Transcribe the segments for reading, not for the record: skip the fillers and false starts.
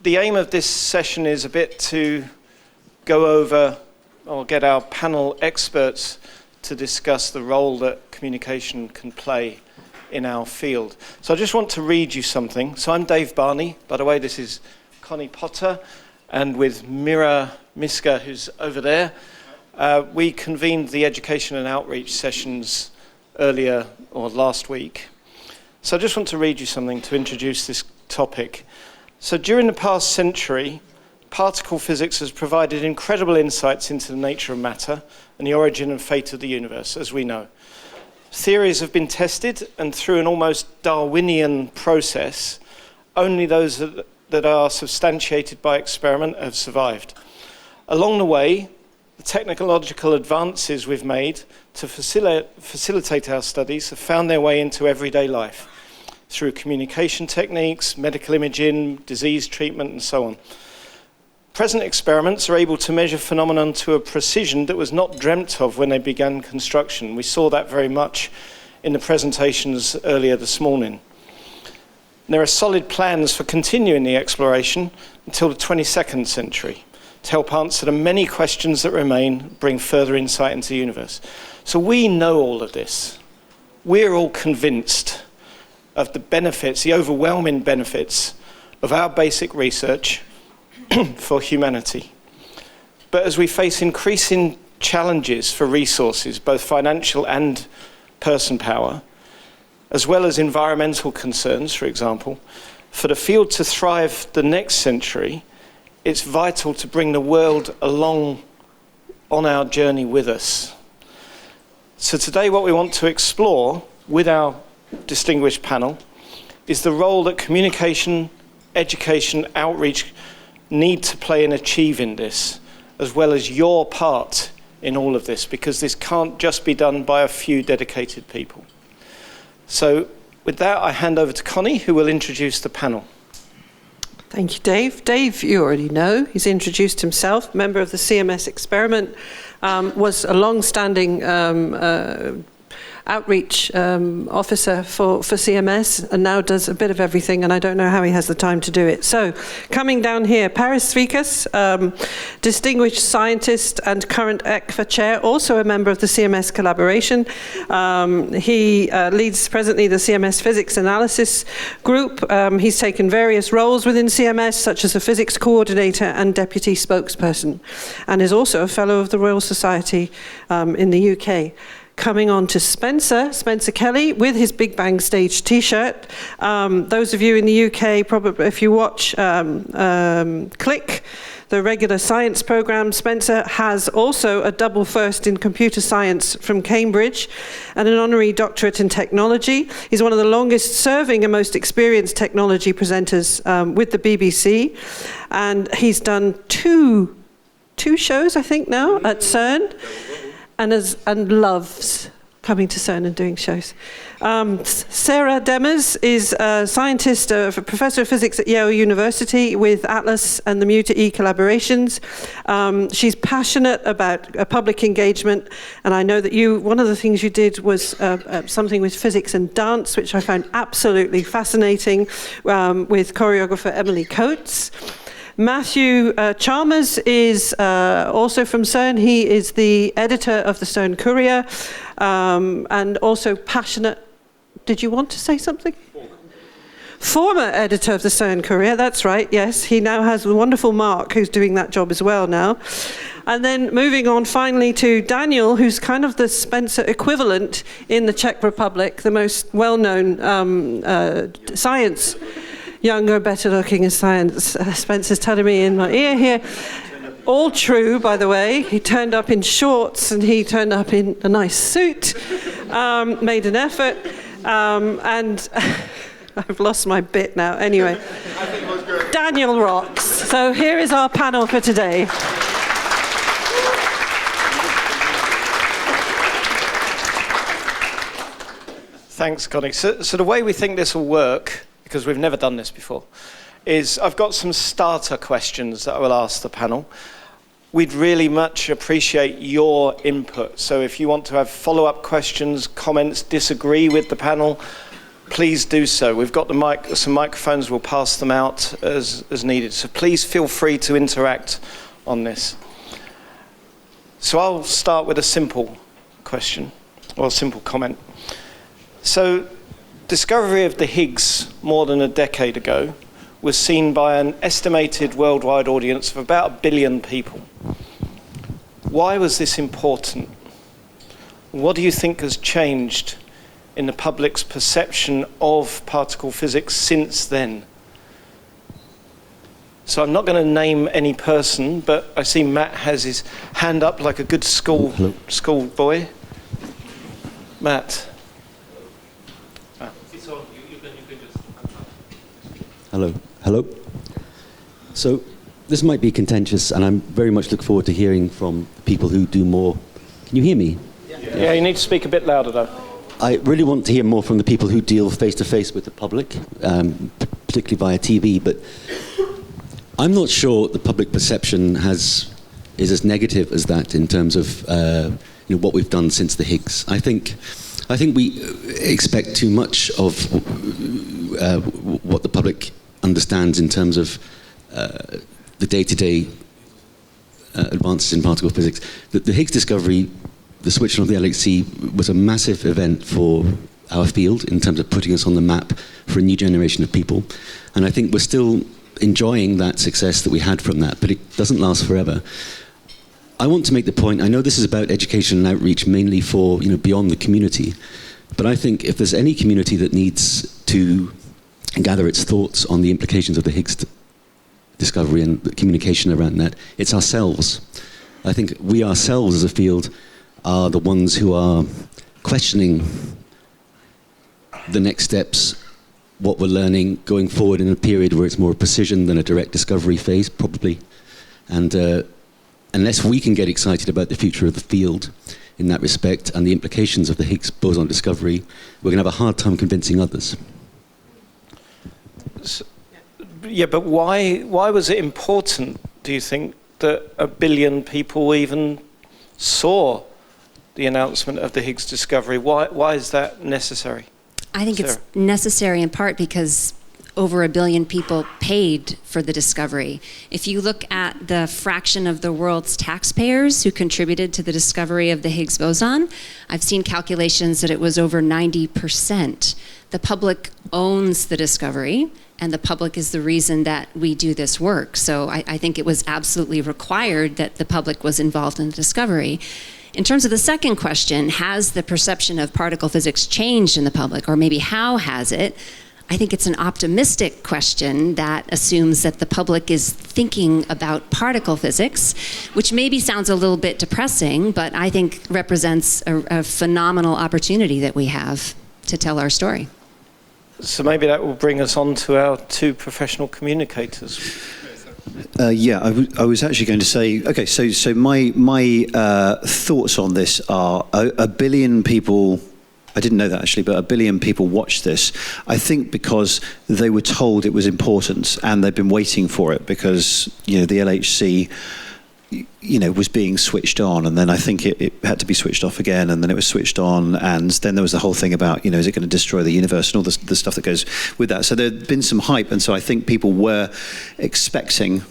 the aim of this session is a bit to go over or get our panel experts to discuss the role that communication can play in our field. So I just want to read you something. So I'm Dave Barney. By the way, this is Connie Potter, and with Mira Miska, who's over there. We convened the education and outreach sessions earlier or last week. So I just want to read you something to introduce this topic. So during the past century, particle physics has provided incredible insights into the nature of matter and the origin and fate of the universe, as we know. Theories have been tested, and through an almost Darwinian process, only those that are substantiated by experiment have survived. Along the way, the technological advances we've made to facilitate our studies have found their way into everyday life through communication techniques, medical imaging, disease treatment, and so on. Present experiments are able to measure phenomena to a precision that was not dreamt of when they began construction. We saw that very much in the presentations earlier this morning. There are solid plans for continuing the exploration until the 22nd century to help answer the many questions that remain, bring further insight into the universe. So we know all of this. We're all convinced of the benefits, the overwhelming benefits of our basic research for humanity. But as we face increasing challenges for resources, both financial and person power, as well as environmental concerns, for example, for the field to thrive the next century, it's vital to bring the world along on our journey with us. So today what we want to explore with our distinguished panel is the role that communication, education, outreach need to play in achieving this, as well as your part in all of this, because this can't just be done by a few dedicated people. So with that, I hand over to Connie, who will introduce the panel. Thank you, Dave. Dave, you already know, he's introduced himself, member of the CMS experiment, was a long-standing outreach officer for CMS, and now does a bit of everything, and I don't know how he has the time to do it. So, coming down here, Sphicas, distinguished scientist and current ECFA chair, also a member of the CMS collaboration. He leads presently the CMS physics analysis group. He's taken various roles within CMS, such as a physics coordinator and deputy spokesperson, and is also a fellow of the Royal Society in the UK. Coming on to Spencer Kelly, with his Big Bang Stage t-shirt. Those of you in the UK, probably if you watch Click, the regular science program, Spencer has also a double first in computer science from Cambridge and an honorary doctorate in technology. He's one of the longest serving and most experienced technology presenters with the BBC. And he's done two shows, I think now, at CERN. And loves coming to CERN and doing shows. Sarah Demers is a scientist, a professor of physics at Yale University with ATLAS and the Mu-to-E collaborations. She's passionate about public engagement, and I know that one of the things you did was something with physics and dance, which I found absolutely fascinating, with choreographer Emily Coates. Matthew Chalmers is also from CERN. He is the editor of the CERN Courier, and also passionate. Did you want to say something? Former editor of the CERN Courier, that's right, yes. He now has the wonderful Mark, who's doing that job as well now. And then moving on finally to Daniel, who's kind of the Spencer equivalent in the Czech Republic, the most well-known science. Younger, better looking as science. Spencer's telling me in my ear here. All true, by the way. He turned up in shorts and he turned up in a nice suit, made an effort, and I've lost my bit now. Anyway, Daniel rocks. So here is our panel for today. Thanks, Connie. So the way we think this will work, because we've never done this before, is I've got some starter questions that I will ask the panel. We'd really much appreciate your input. So if you want to have follow-up questions, comments, disagree with the panel, please do so. We've got some microphones, we'll pass them out as needed. So please feel free to interact on this. So I'll start with a simple question, or a simple comment. So, discovery of the Higgs more than a decade ago was seen by an estimated worldwide audience of about 1 billion people. Why was this important? What do you think has changed in the public's perception of particle physics since then? So I'm not going to name any person, but I see Matt has his hand up like a good school boy. Matt. Hello. So this might be contentious, and I very much look forward to hearing from people who do more. Can you hear me? Yeah, you need to speak a bit louder, though. I really want to hear more from the people who deal face-to-face with the public, particularly via TV, but I'm not sure the public perception is as negative as that in terms of what we've done since the Higgs. I think we expect too much of what the public understands in terms of the day-to-day advances in particle physics. The Higgs discovery, the switch on of the LHC, was a massive event for our field in terms of putting us on the map for a new generation of people. And I think we're still enjoying that success that we had from that, but it doesn't last forever. I want to make the point, I know this is about education and outreach mainly for, beyond the community, but I think if there's any community that needs to gather its thoughts on the implications of the Higgs discovery and the communication around that, it's ourselves. I think we ourselves as a field are the ones who are questioning the next steps, what we're learning, going forward in a period where it's more precision than a direct discovery phase, probably. And unless we can get excited about the future of the field in that respect and the implications of the Higgs boson discovery, we're going to have a hard time convincing others. Yeah, but why was it important, do you think, that 1 billion people even saw the announcement of the Higgs discovery? Why is that necessary? I think it's necessary in part because over 1 billion people paid for the discovery. If you look at the fraction of the world's taxpayers who contributed to the discovery of the Higgs boson, I've seen calculations that it was over 90%. The public owns the discovery, and the public is the reason that we do this work. So I think it was absolutely required that the public was involved in the discovery. In terms of the second question, has the perception of particle physics changed in the public, or maybe how has it? I think it's an optimistic question that assumes that the public is thinking about particle physics, which maybe sounds a little bit depressing, but I think represents a phenomenal opportunity that we have to tell our story. So maybe that will bring us on to our two professional communicators. I was actually going to say, okay, so my thoughts on this are 1 billion people, I didn't know that actually, but 1 billion people watched this, I think because they were told it was important and they've been waiting for it because, the LHC, was being switched on, and then I think it had to be switched off again, and then it was switched on, and then there was the whole thing about, is it going to destroy the universe and all the stuff that goes with that. So there'd been some hype, and so I think people were expecting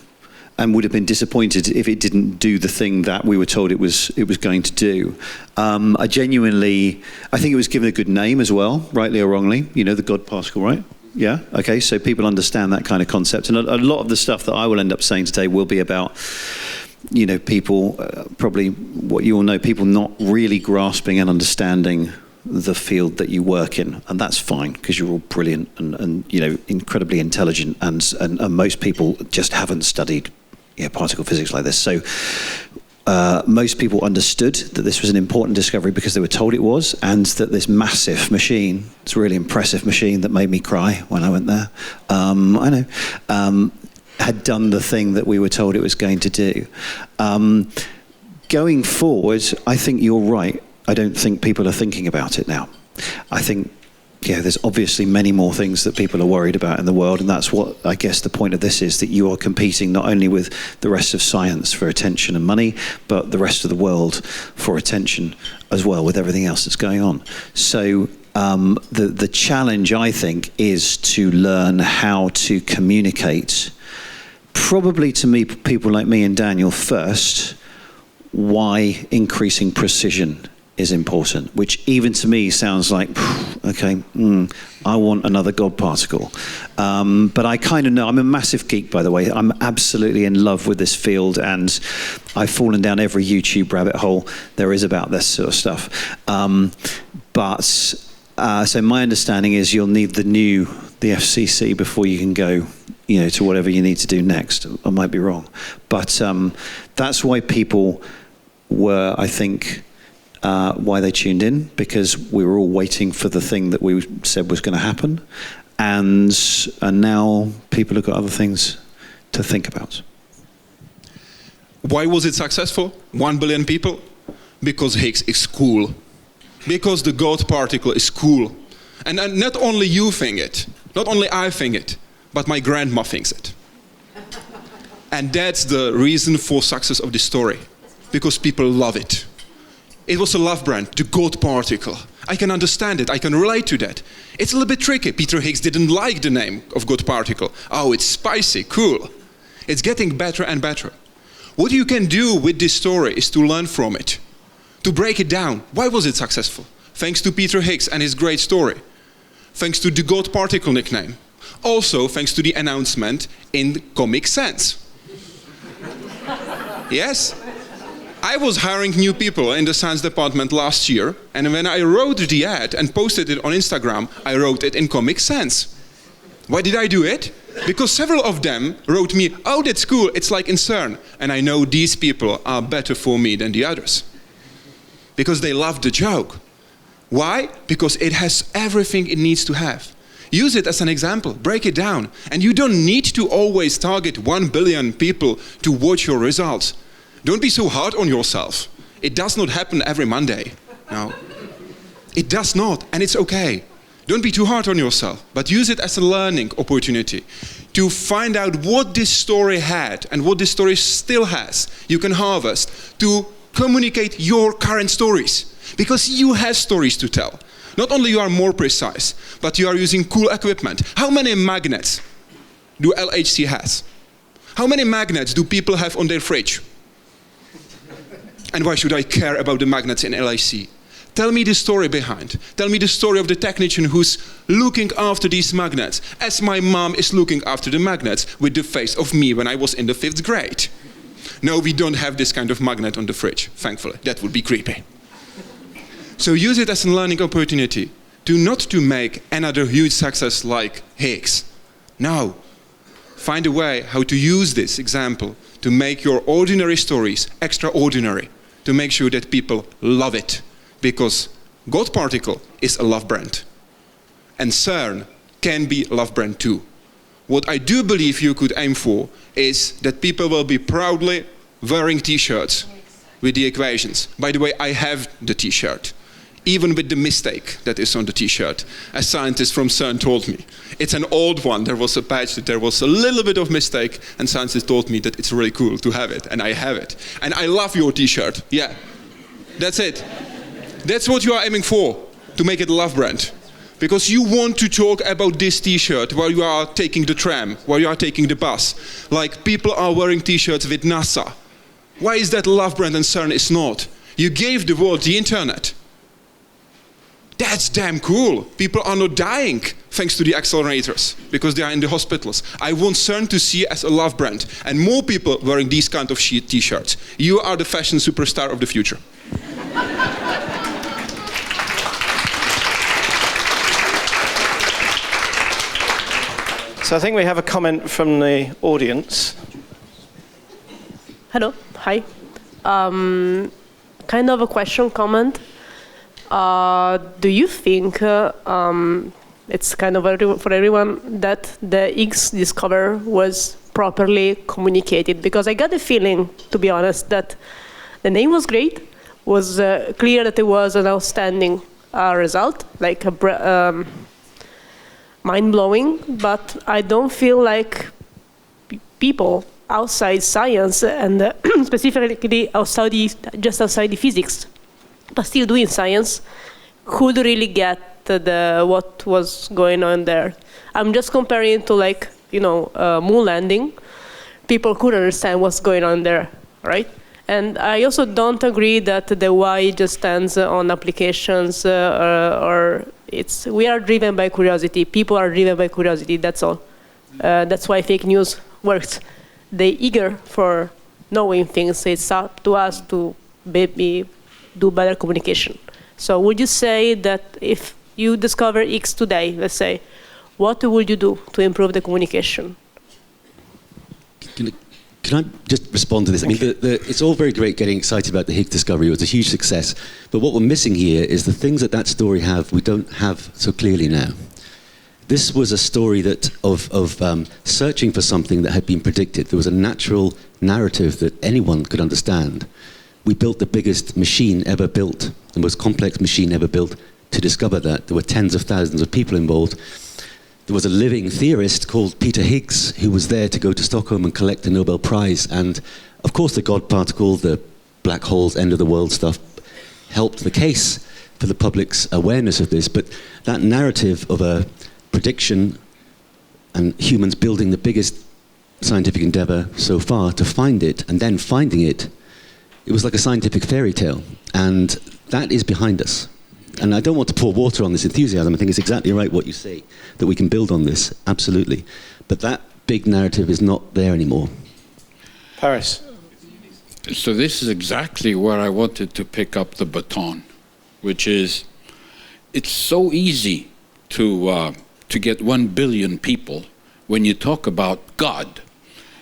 and would have been disappointed if it didn't do the thing that we were told it was going to do. I think it was given a good name as well, rightly or wrongly, the God particle, right? Yeah, okay, so people understand that kind of concept, and a lot of the stuff that I will end up saying today will be about people, probably what you all know, people not really grasping and understanding the field that you work in, and that's fine because you're all brilliant and incredibly intelligent, and most people just haven't studied particle physics like this. So most people understood that this was an important discovery because they were told it was, and that this massive machine, this really impressive machine that made me cry when I went there, had done the thing that we were told it was going to do. Going forward, I think you're right. I don't think people are thinking about it now. I think, there's obviously many more things that people are worried about in the world, and that's what I guess the point of this is, that you are competing not only with the rest of science for attention and money, but the rest of the world for attention as well, with everything else that's going on. So The challenge, I think, is to learn how to communicate, probably to me, people like me and Daniel first, why increasing precision is important, which even to me sounds like, okay, I want another God particle. But I kind of know, I'm a massive geek, by the way. I'm absolutely in love with this field, and I've fallen down every YouTube rabbit hole there is about this sort of stuff. So my understanding is you'll need the FCC before you can go, to whatever you need to do next. I might be wrong. But that's why people were, I think, why they tuned in, because we were all waiting for the thing that we said was going to happen. And now people have got other things to think about. Why was it successful? 1 billion people? Because Higgs is cool. Because the God particle is cool. And not only you think it, not only I think it, but my grandma thinks it. And that's the reason for success of this story. Because people love it. It was a love brand, the God particle. I can understand it, I can relate to that. It's a little bit tricky. Peter Higgs didn't like the name of God particle. Oh, it's spicy, cool. It's getting better and better. What you can do with this story is to learn from it. To break it down. Why was it successful? Thanks to Peter Higgs and his great story. Thanks to the God particle nickname. Also thanks to the announcement in Comic Sans. Yes? I was hiring new people in the science department last year, and when I wrote the ad and posted it on Instagram, I wrote it in Comic Sans. Why did I do it? Because several of them wrote me, oh, that's cool, it's like in CERN. And I know these people are better for me than the others. Because they love the joke. Why? Because it has everything it needs to have. Use it as an example, break it down. And you don't need to always target 1 billion people to watch your results. Don't be so hard on yourself. It does not happen every Monday. No. It does not, and it's okay. Don't be too hard on yourself, but use it as a learning opportunity to find out what this story had and what this story still has. You can harvest to communicate your current stories, because you have stories to tell. Not only you are more precise, but you are using cool equipment. How many magnets do LHC has? How many magnets do people have on their fridge? And why should I care about the magnets in LHC? Tell me the story behind. Tell me the story of the technician who's looking after these magnets, as my mom is looking after the magnets with the face of me when I was in the 5th grade. No, we don't have this kind of magnet on the fridge, thankfully. That would be creepy. So use it as a learning opportunity not to make another huge success like Higgs. No. Find a way how to use this example to make your ordinary stories extraordinary, to make sure that people love it. Because God particle is a love brand. And CERN can be a love brand too. What I do believe you could aim for is that people will be proudly wearing t-shirts with the equations. By the way, I have the t-shirt, even with the mistake that is on the t-shirt. A scientist from CERN told me. It's an old one. There was a patch that there was a little bit of mistake, and scientists told me that it's really cool to have it, and I have it. And I love your t-shirt. Yeah, that's it. That's what you are aiming for, to make it a love brand. Because you want to talk about this t-shirt while you are taking the tram, while you are taking the bus. Like people are wearing t-shirts with NASA. Why is that a love brand and CERN is not? You gave the world the internet. That's damn cool. People are not dying thanks to the accelerators because they are in the hospitals. I want CERN to see as a love brand and more people wearing these kind of t-shirts. You are the fashion superstar of the future. So I think we have a comment from the audience. Hello, hi. Kind of a question, comment. Do you think it's kind of for everyone that the Higgs discovery was properly communicated? Because I got the feeling, to be honest, that the name was great, was clear that it was an outstanding result, like a mind-blowing, but I don't feel like people outside science and specifically just outside the physics, but still doing science, could really get what was going on there. I'm just comparing it to like, moon landing. People couldn't understand what's going on there, right? And I also don't agree that the why just stands on applications we are driven by curiosity. People are driven by curiosity, that's all. That's why fake news works. They're eager for knowing things. It's up to us to maybe do better communication. So would you say that if you discover X today, let's say, what would you do to improve the communication? Can I just respond to this? I mean, it's all very great getting excited about the Higgs discovery. It was a huge success. But what we're missing here is the things that story have, we don't have so clearly now. This was a story of searching for something that had been predicted. There was a natural narrative that anyone could understand. We built the biggest machine ever built, the most complex machine ever built, to discover that. There were tens of thousands of people involved. There was a living theorist called Peter Higgs who was there to go to Stockholm and collect the Nobel Prize. And of course the God particle, the black holes, end of the world stuff helped the case for the public's awareness of this. But that narrative of a prediction and humans building the biggest scientific endeavor so far to find it and then finding it, it was like a scientific fairy tale. And that is behind us. And I don't want to pour water on this enthusiasm. I think it's exactly right what you say, that we can build on this, absolutely. But that big narrative is not there anymore. Paris. So this is exactly where I wanted to pick up the baton, which is, it's so easy to get 1 billion people when you talk about God.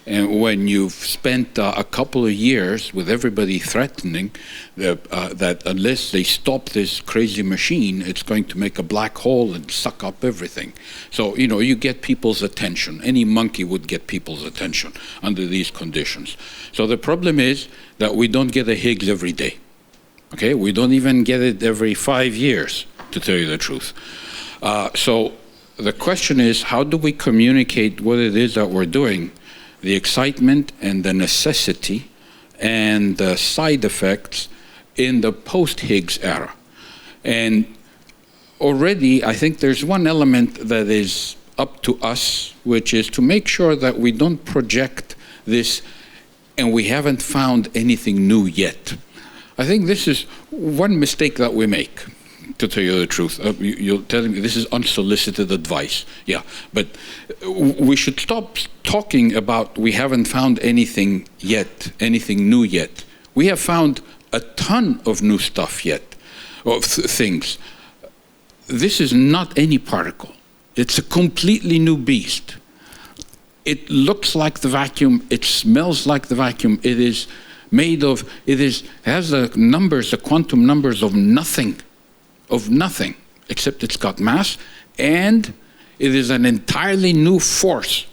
And when you've spent a couple of years with everybody threatening that unless they stop this crazy machine, it's going to make a black hole and suck up everything. So, you get people's attention. Any monkey would get people's attention under these conditions. So the problem is that we don't get a Higgs every day. Okay, we don't even get it every 5 years, to tell you the truth. So the question is, how do we communicate what it is that we're doing? The excitement and the necessity and the side effects in the post-Higgs era. And already, I think there's one element that is up to us, which is to make sure that we don't project this and we haven't found anything new yet. I think this is one mistake that we make, to tell you the truth. You're telling me this is unsolicited advice. Yeah, but we should stop talking about we haven't found anything yet, anything new yet. We have found a ton of new stuff yet, of things. This is not any particle. It's a completely new beast. It looks like the vacuum. It smells like the vacuum. It is made of, has the numbers, the quantum numbers of nothing, except it's got mass, and it is an entirely new force,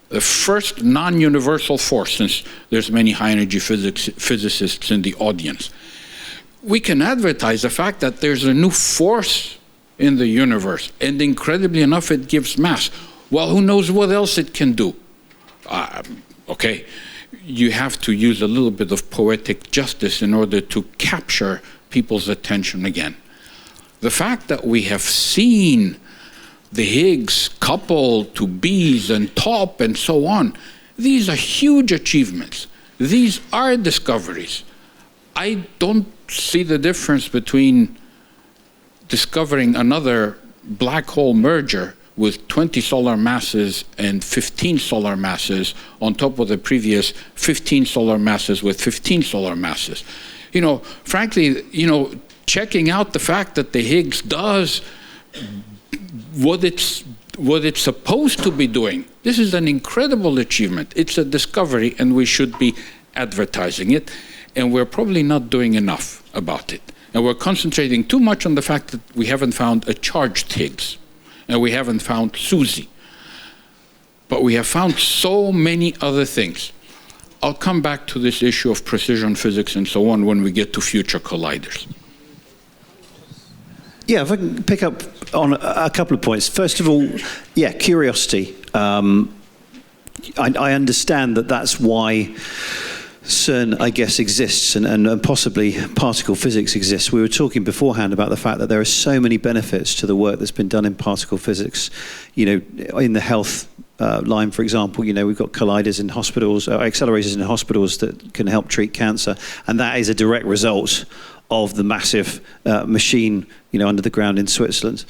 the first non-universal force, since there's many high-energy physicists in the audience. We can advertise the fact that there's a new force in the universe, and incredibly enough, it gives mass. Well, who knows what else it can do? Okay, you have to use a little bit of poetic justice in order to capture people's attention again. The fact that we have seen the Higgs coupled to bees and top and so on, these are huge achievements. These are discoveries. I don't see the difference between discovering another black hole merger with 20 solar masses and 15 solar masses on top of the previous 15 solar masses with 15 solar masses. Frankly, checking out the fact that the Higgs does what it's supposed to be doing. This is an incredible achievement. It's a discovery, and we should be advertising it, and we're probably not doing enough about it. And we're concentrating too much on the fact that we haven't found a charged Higgs, and we haven't found Susie. But we have found so many other things. I'll come back to this issue of precision physics and so on when we get to future colliders. Yeah, if I can pick up on a couple of points. First of all, yeah, curiosity. I understand that that's why CERN, I guess, exists and possibly particle physics exists. We were talking beforehand about the fact that there are so many benefits to the work that's been done in particle physics. You know, in the health line, for example, you know, we've got colliders in hospitals, accelerators in hospitals that can help treat cancer, and that is a direct result of the massive machine, you know, under the ground in Switzerland.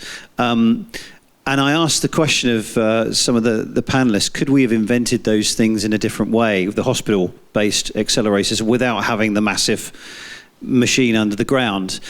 And I asked the question of some of the panelists, could we have invented those things in a different way, the hospital-based accelerators, without having the massive machine under the ground?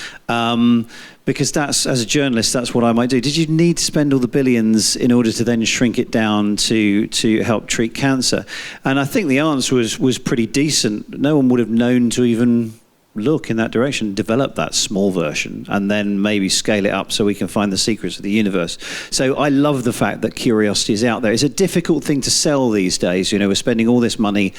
Because that's, as a journalist, that's what I might do. Did you need to spend all the billions in order to then shrink it down to help treat cancer? And I think the answer was pretty decent. No one would have known to even look in that direction, develop that small version, and then maybe scale it up so we can find the secrets of the universe. So I love the fact that curiosity is out there. It's a difficult thing to sell these days. You know, we're spending all this money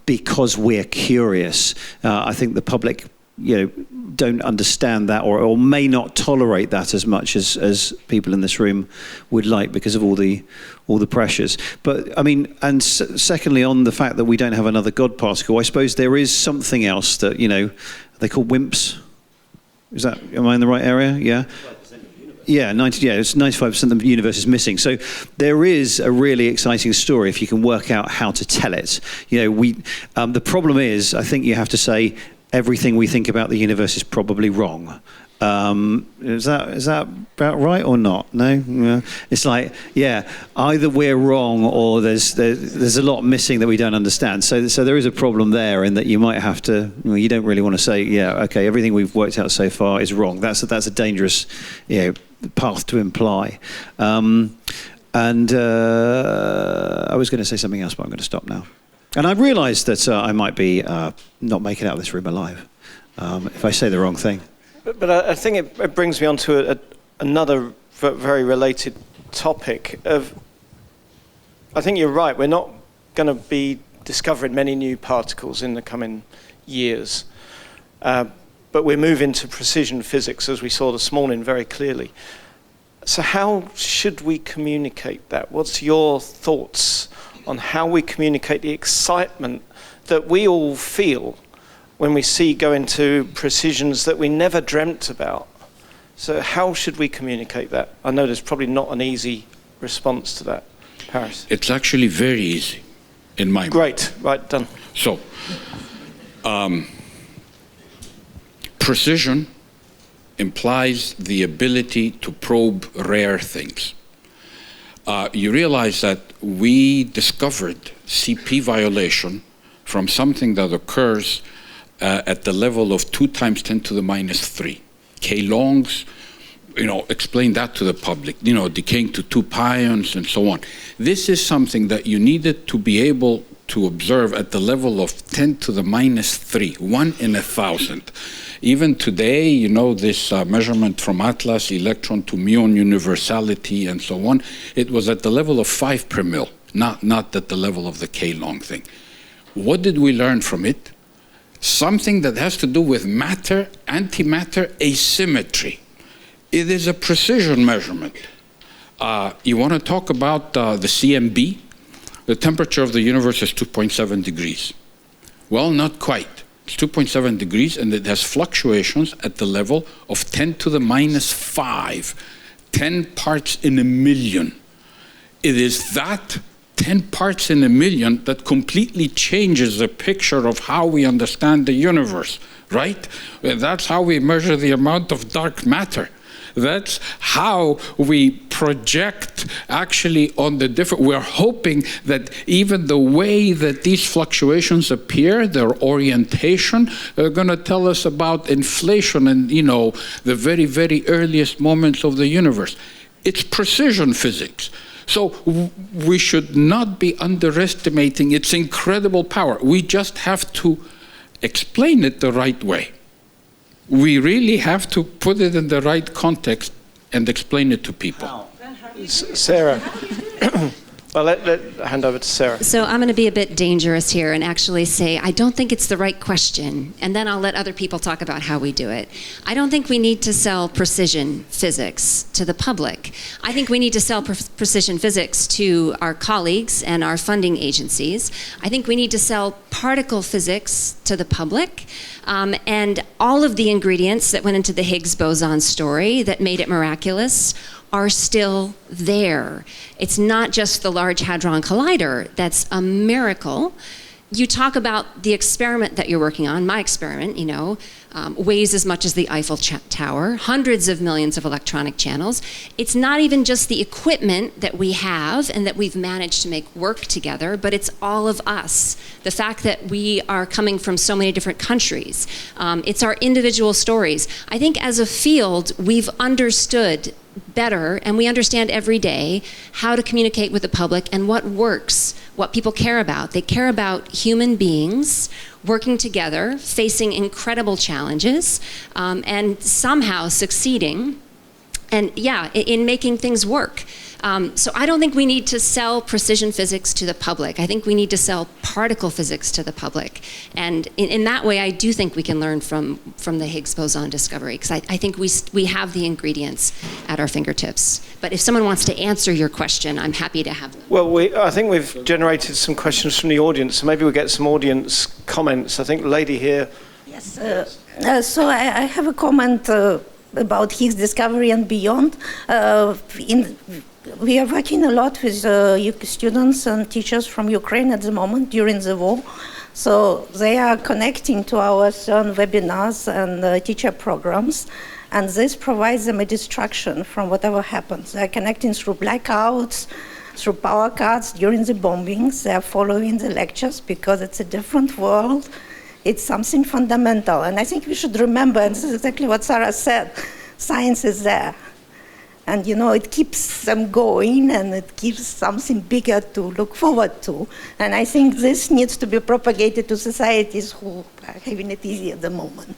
because we're curious. I think the public, you know, don't understand that or may not tolerate that as much as people in this room would like because of all the pressures. But I mean, and secondly, on the fact that we don't have another God particle, I suppose there is something else that, you know, they call WIMPs. Am I in the right area? Yeah. Yeah, it's 95% of the universe is missing. So there is a really exciting story if you can work out how to tell it. You know, the problem is, I think you have to say, everything we think about the universe is probably wrong. Is that about right or not? No? Yeah. It's like, yeah, either we're wrong or there's a lot missing that we don't understand. So there is a problem there in that you might have to, you don't really want to say, yeah, okay, everything we've worked out so far is wrong. That's a dangerous, you know, path to imply. I was going to say something else, but I'm going to stop now. And I realised that I might be not making it out of this room alive if I say the wrong thing. But I think it brings me on to another very related topic of, I think you're right, we're not going to be discovering many new particles in the coming years. But we're moving to precision physics, as we saw this morning very clearly. So how should we communicate that? What's your thoughts on how we communicate the excitement that we all feel when we see going to precisions that we never dreamt about? So how should we communicate that? I know there's probably not an easy response to that. Paris? It's actually very easy in my mind. Great, right, done. So, precision implies the ability to probe rare things. You realize that we discovered CP violation from something that occurs at the level of 2 × 10⁻³ K-longs. You know, explain that to the public, you know, decaying to 2 pions and so on. This is something that you needed to be able to observe at the level of 10⁻³, 1 in 1,000. Even today, you know, this measurement from Atlas, electron to muon universality and so on, it was at the level of 5 per mil, not at the level of the K-long thing. What did we learn from it? Something that has to do with matter, antimatter asymmetry. It is a precision measurement. You want to talk about the CMB? The temperature of the universe is 2.7 degrees. Well, not quite. It's 2.7 degrees, and it has fluctuations at the level of 10⁻⁵, 10 parts in a million. It is that 10 parts in a million that completely changes the picture of how we understand the universe, right? That's how we measure the amount of dark matter. That's how we project actually on the different, we're hoping that even the way that these fluctuations appear, their orientation, are going to tell us about inflation and, you know, the very, very earliest moments of the universe. It's precision physics. So we should not be underestimating its incredible power. We just have to explain it the right way. We really have to put it in the right context and explain it to people. Sarah, Well, let hand over to Sarah. So I'm going to be a bit dangerous here and actually say I don't think it's the right question, and then I'll let other people talk about how we do it. I don't think we need to sell precision physics to the public. I think we need to sell precision physics to our colleagues and our funding agencies. I think we need to sell particle physics to the public, and all of the ingredients that went into the Higgs boson story that made it miraculous are still there. It's not just the Large Hadron Collider that's a miracle. You talk about the experiment that you're working on, my experiment, weighs as much as the Eiffel Tower, hundreds of millions of electronic channels. It's not even just the equipment that we have and that we've managed to make work together, but it's all of us. The fact that we are coming from so many different countries. It's our individual stories. I think as a field, we've understood better, and we understand every day how to communicate with the public and what works, what people care about. They care about human beings working together, facing incredible challenges, and somehow succeeding, and in making things work. So I don't think we need to sell precision physics to the public. I think we need to sell particle physics to the public. And in that way, I do think we can learn from the Higgs boson discovery, because I think we have the ingredients at our fingertips. But if someone wants to answer your question, I'm happy to have them. Well, I think we've generated some questions from the audience, so maybe we'll get some audience comments. I think the lady here. Yes, so I have a comment about Higgs discovery and beyond. We are working a lot with students and teachers from Ukraine at the moment during the war. So they are connecting to our CERN webinars and teacher programs. And this provides them a distraction from whatever happens. They are connecting through blackouts, through power cuts during the bombings. They are following the lectures because it's a different world. It's something fundamental. And I think we should remember, and this is exactly what Sarah said, science is there. And it keeps them going, and it gives something bigger to look forward to. And I think this needs to be propagated to societies who are having it easy at the moment.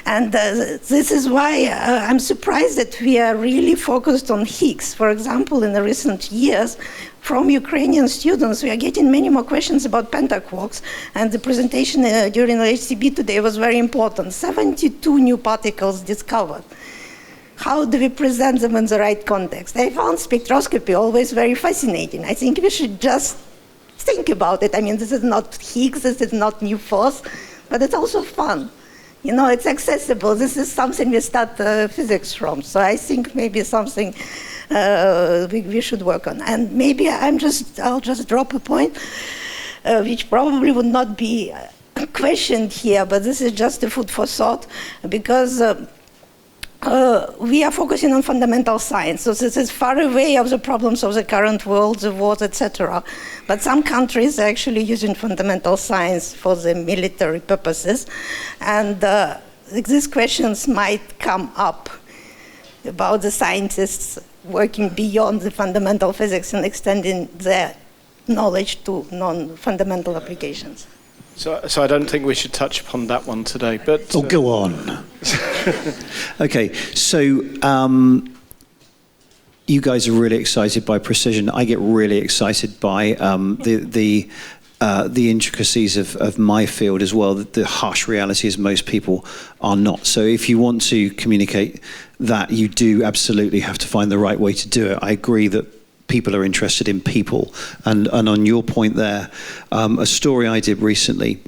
And this is why I'm surprised that we are really focused on Higgs. For example, in the recent years, from Ukrainian students, we are getting many more questions about pentaquarks. And the presentation during the HCB today was very important. 72 new particles discovered. How do we present them in the right context? I found spectroscopy always very fascinating. I think we should just think about it. I mean, this is not Higgs, this is not new force, but it's also fun. It's accessible. This is something we start physics from. So I think maybe something we should work on. And maybe I'll just drop a point, which probably would not be questioned here, but this is just a food for thought, because we are focusing on fundamental science. So this is far away of the problems of the current world, the wars, etc. But some countries are actually using fundamental science for the military purposes. And these questions might come up about the scientists working beyond the fundamental physics and extending their knowledge to non-fundamental applications. So I don't think we should touch upon that one today. But go on. Okay, so you guys are really excited by precision. I get really excited by the intricacies of my field as well. The harsh reality is most people are not. So if you want to communicate that, you do absolutely have to find the right way to do it. I agree that people are interested in people. And on your point there, a story I did recently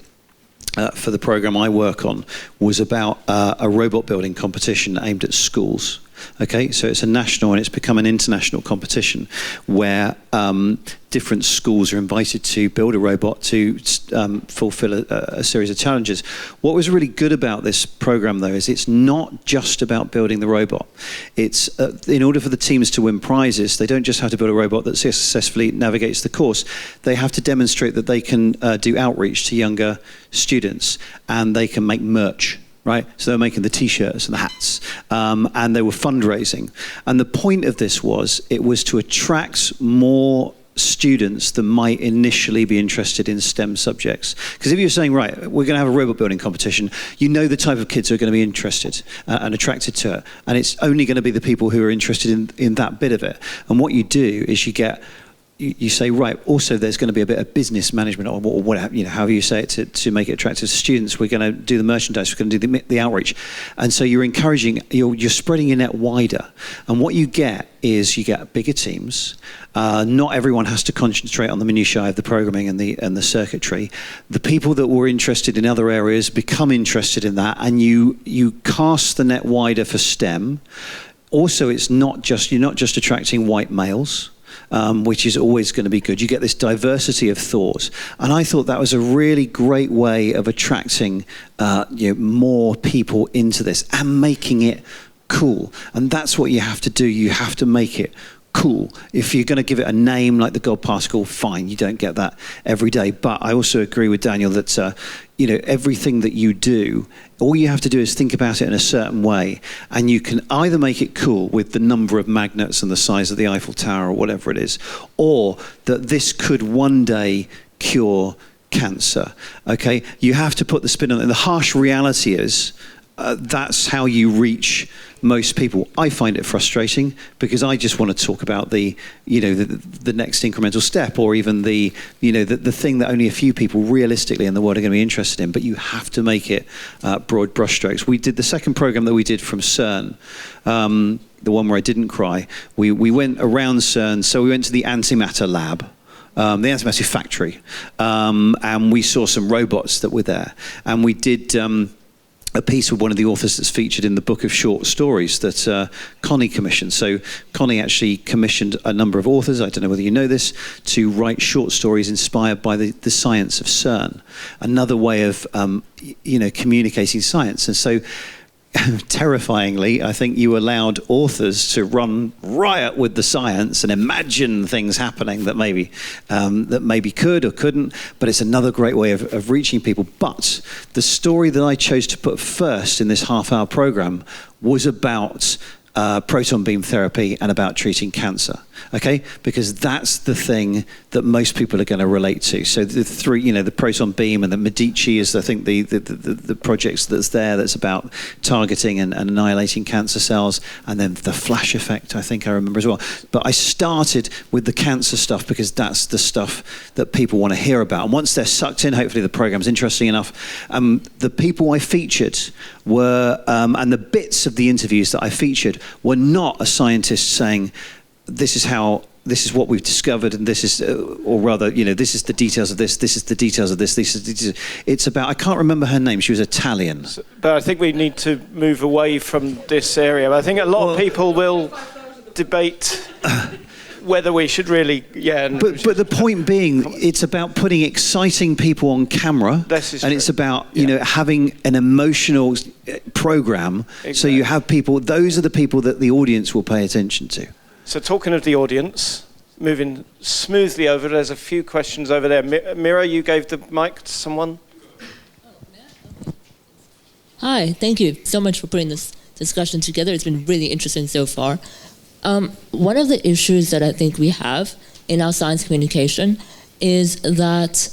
for the program I work on was about a robot building competition aimed at schools. Okay, so it's a national and it's become an international competition where different schools are invited to build a robot to fulfill a series of challenges. What was really good about this program, though, is it's not just about building the robot. It's in order for the teams to win prizes, they don't just have to build a robot that successfully navigates the course. They have to demonstrate that they can do outreach to younger students and they can make merch. Right, so they were making the T-shirts and the hats, and they were fundraising. And the point of this was, it was to attract more students that might initially be interested in STEM subjects. Because if you're saying, right, we're going to have a robot building competition, you know the type of kids who are going to be interested and attracted to it. And it's only going to be the people who are interested in that bit of it. And what you do is you get you say, right, also there's going to be a bit of business management, or what, you know, however you say it, to make it attractive to students. We're going to do the merchandise, we're going to do the outreach. And so you're encouraging, you're spreading your net wider. And what you get is you get bigger teams. Not everyone has to concentrate on the minutiae of the programming and the circuitry. The people that were interested in other areas become interested in that, and you cast the net wider for STEM. Also, you're not just attracting white males, which is always going to be good. You get this diversity of thought. And I thought that was a really great way of attracting more people into this and making it cool. And that's what you have to do. You have to make it cool. If you're going to give it a name like the God Particle, fine, you don't get that every day. But I also agree with Daniel that everything that you do, all you have to do is think about it in a certain way, and you can either make it cool with the number of magnets and the size of the Eiffel Tower or whatever it is, or that this could one day cure cancer. Okay, you have to put the spin on it. And the harsh reality is that's how you reach most people. I find it frustrating because I just want to talk about the next incremental step, or even the thing that only a few people realistically in the world are going to be interested in. But you have to make it broad brushstrokes. We did the second program that we did from CERN, the one where I didn't cry. We went around CERN, so we went to the antimatter lab. The antimatter factory, and we saw some robots that were there, and we did a piece with one of the authors that's featured in the book of short stories that Connie commissioned. So Connie actually commissioned a number of authors, I don't know whether you know this, to write short stories inspired by the science of CERN, another way of communicating science. And so terrifyingly, I think you allowed authors to run riot with the science and imagine things happening that maybe could or couldn't, but it's another great way of reaching people. But the story that I chose to put first in this half-hour program was about proton beam therapy and about treating cancer, okay? Because that's the thing that most people are going to relate to. So the three, the proton beam and the Medici is, I think, the projects that's about targeting and annihilating cancer cells, and then the flash effect, I think I remember as well. But I started with the cancer stuff because that's the stuff that people want to hear about. And once they're sucked in, hopefully the program's interesting enough. The people I featured were, and the bits of the interviews that I featured were not a scientist saying, this is what we've discovered, and this is, or rather, this is the details of this is the details of this is the details. It's about, I can't remember her name, she was Italian. But I think we need to move away from this area. I think a lot of people will debate whether we should really, But the point being, it's about putting exciting people on camera, and it's about having an emotional program. Exactly. So you have people; those are the people that the audience will pay attention to. So talking of the audience, moving smoothly over, there's a few questions over there. Mira, you gave the mic to someone. Hi, thank you so much for putting this discussion together. It's been really interesting so far. One of the issues that I think we have in our science communication is that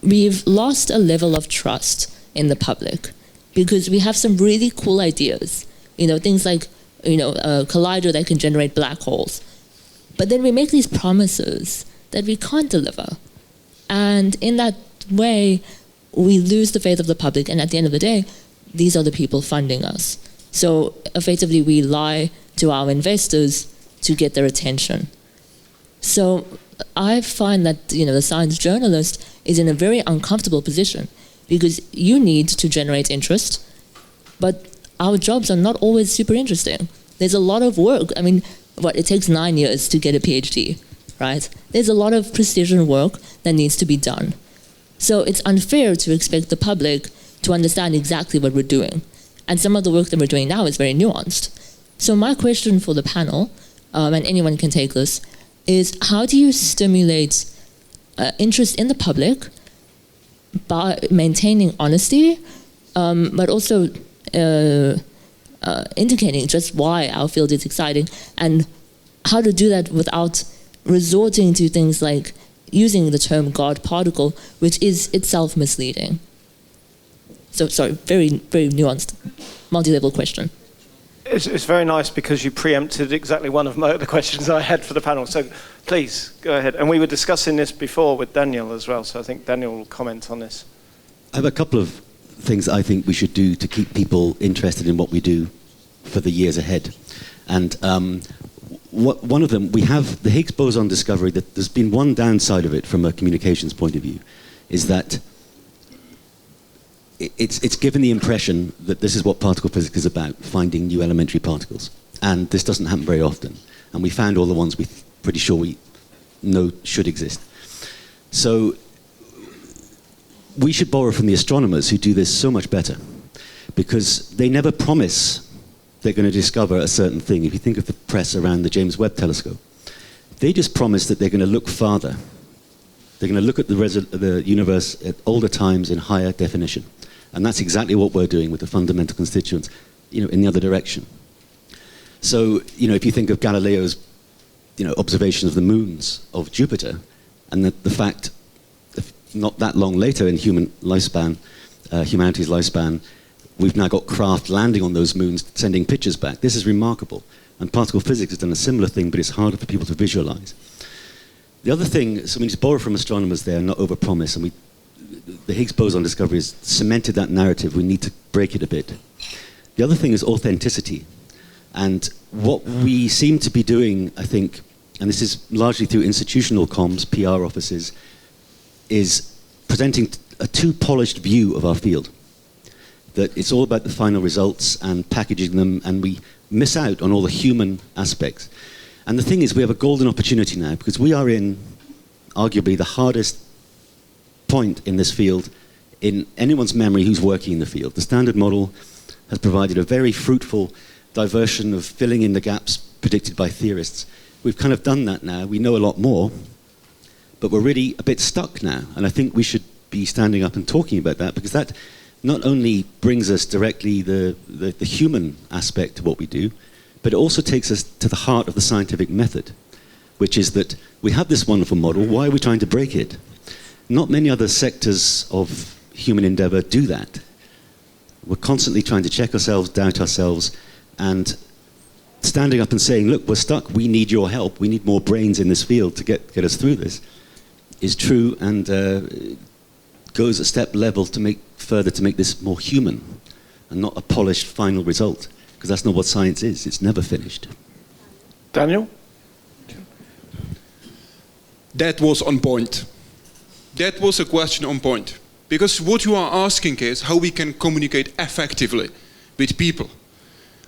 we've lost a level of trust in the public, because we have some really cool ideas, things like, a collider that can generate black holes. But then we make these promises that we can't deliver. And in that way, we lose the faith of the public, and at the end of the day, these are the people funding us. So effectively, we lie to our investors to get their attention. So I find that the science journalist is in a very uncomfortable position, because you need to generate interest, but our jobs are not always super interesting. There's a lot of work. I mean, it takes 9 years to get a PhD, right? There's a lot of precision work that needs to be done. So it's unfair to expect the public to understand exactly what we're doing. And some of the work that we're doing now is very nuanced. So my question for the panel, and anyone can take this, is how do you stimulate interest in the public by maintaining honesty, but also indicating just why our field is exciting, and how to do that without resorting to things like using the term God particle, which is itself misleading. So sorry, very, very nuanced, multi-level question. It's very nice because you preempted exactly one of the questions I had for the panel. So please, go ahead. And we were discussing this before with Daniel as well, so I think Daniel will comment on this. I have a couple of things I think we should do to keep people interested in what we do for the years ahead. And one of them, we have the Higgs boson discovery. That there's been one downside of it from a communications point of view, is that it's given the impression that this is what particle physics is about, finding new elementary particles. And this doesn't happen very often. And we found all the ones we're pretty sure we know should exist. So we should borrow from the astronomers who do this so much better, because they never promise they're going to discover a certain thing. If you think of the press around the James Webb Telescope, they just promise that they're going to look farther. They're going to look at the universe at older times in higher definition. And that's exactly what we're doing with the fundamental constituents, in the other direction. So, if you think of Galileo's, observation of the moons of Jupiter, and the fact that not that long later in humanity's lifespan, we've now got craft landing on those moons, sending pictures back. This is remarkable. And particle physics has done a similar thing, but it's harder for people to visualize. The other thing, so we need to borrow from astronomers there and not overpromise, and the Higgs boson discovery has cemented that narrative. We need to break it a bit. The other thing is authenticity. And what we seem to be doing, I think, and this is largely through institutional comms, PR offices, is presenting a too polished view of our field. That it's all about the final results and packaging them, and we miss out on all the human aspects. And the thing is, we have a golden opportunity now, because we are in arguably the hardest point in this field in anyone's memory who's working in the field. The Standard Model has provided a very fruitful diversion of filling in the gaps predicted by theorists. We've kind of done that now. We know a lot more, but we're really a bit stuck now. And I think we should be standing up and talking about that, because that not only brings us directly the human aspect to what we do, but it also takes us to the heart of the scientific method, which is that we have this wonderful model. Why are we trying to break it? Not many other sectors of human endeavor do that. We're constantly trying to check ourselves, doubt ourselves, and standing up and saying, look, we're stuck, we need your help, we need more brains in this field to get us through this, is true, and goes a step level to make this more human and not a polished final result, because that's not what science is. It's never finished. Daniel? That was on point. That was a question on point. Because what you are asking is how we can communicate effectively with people.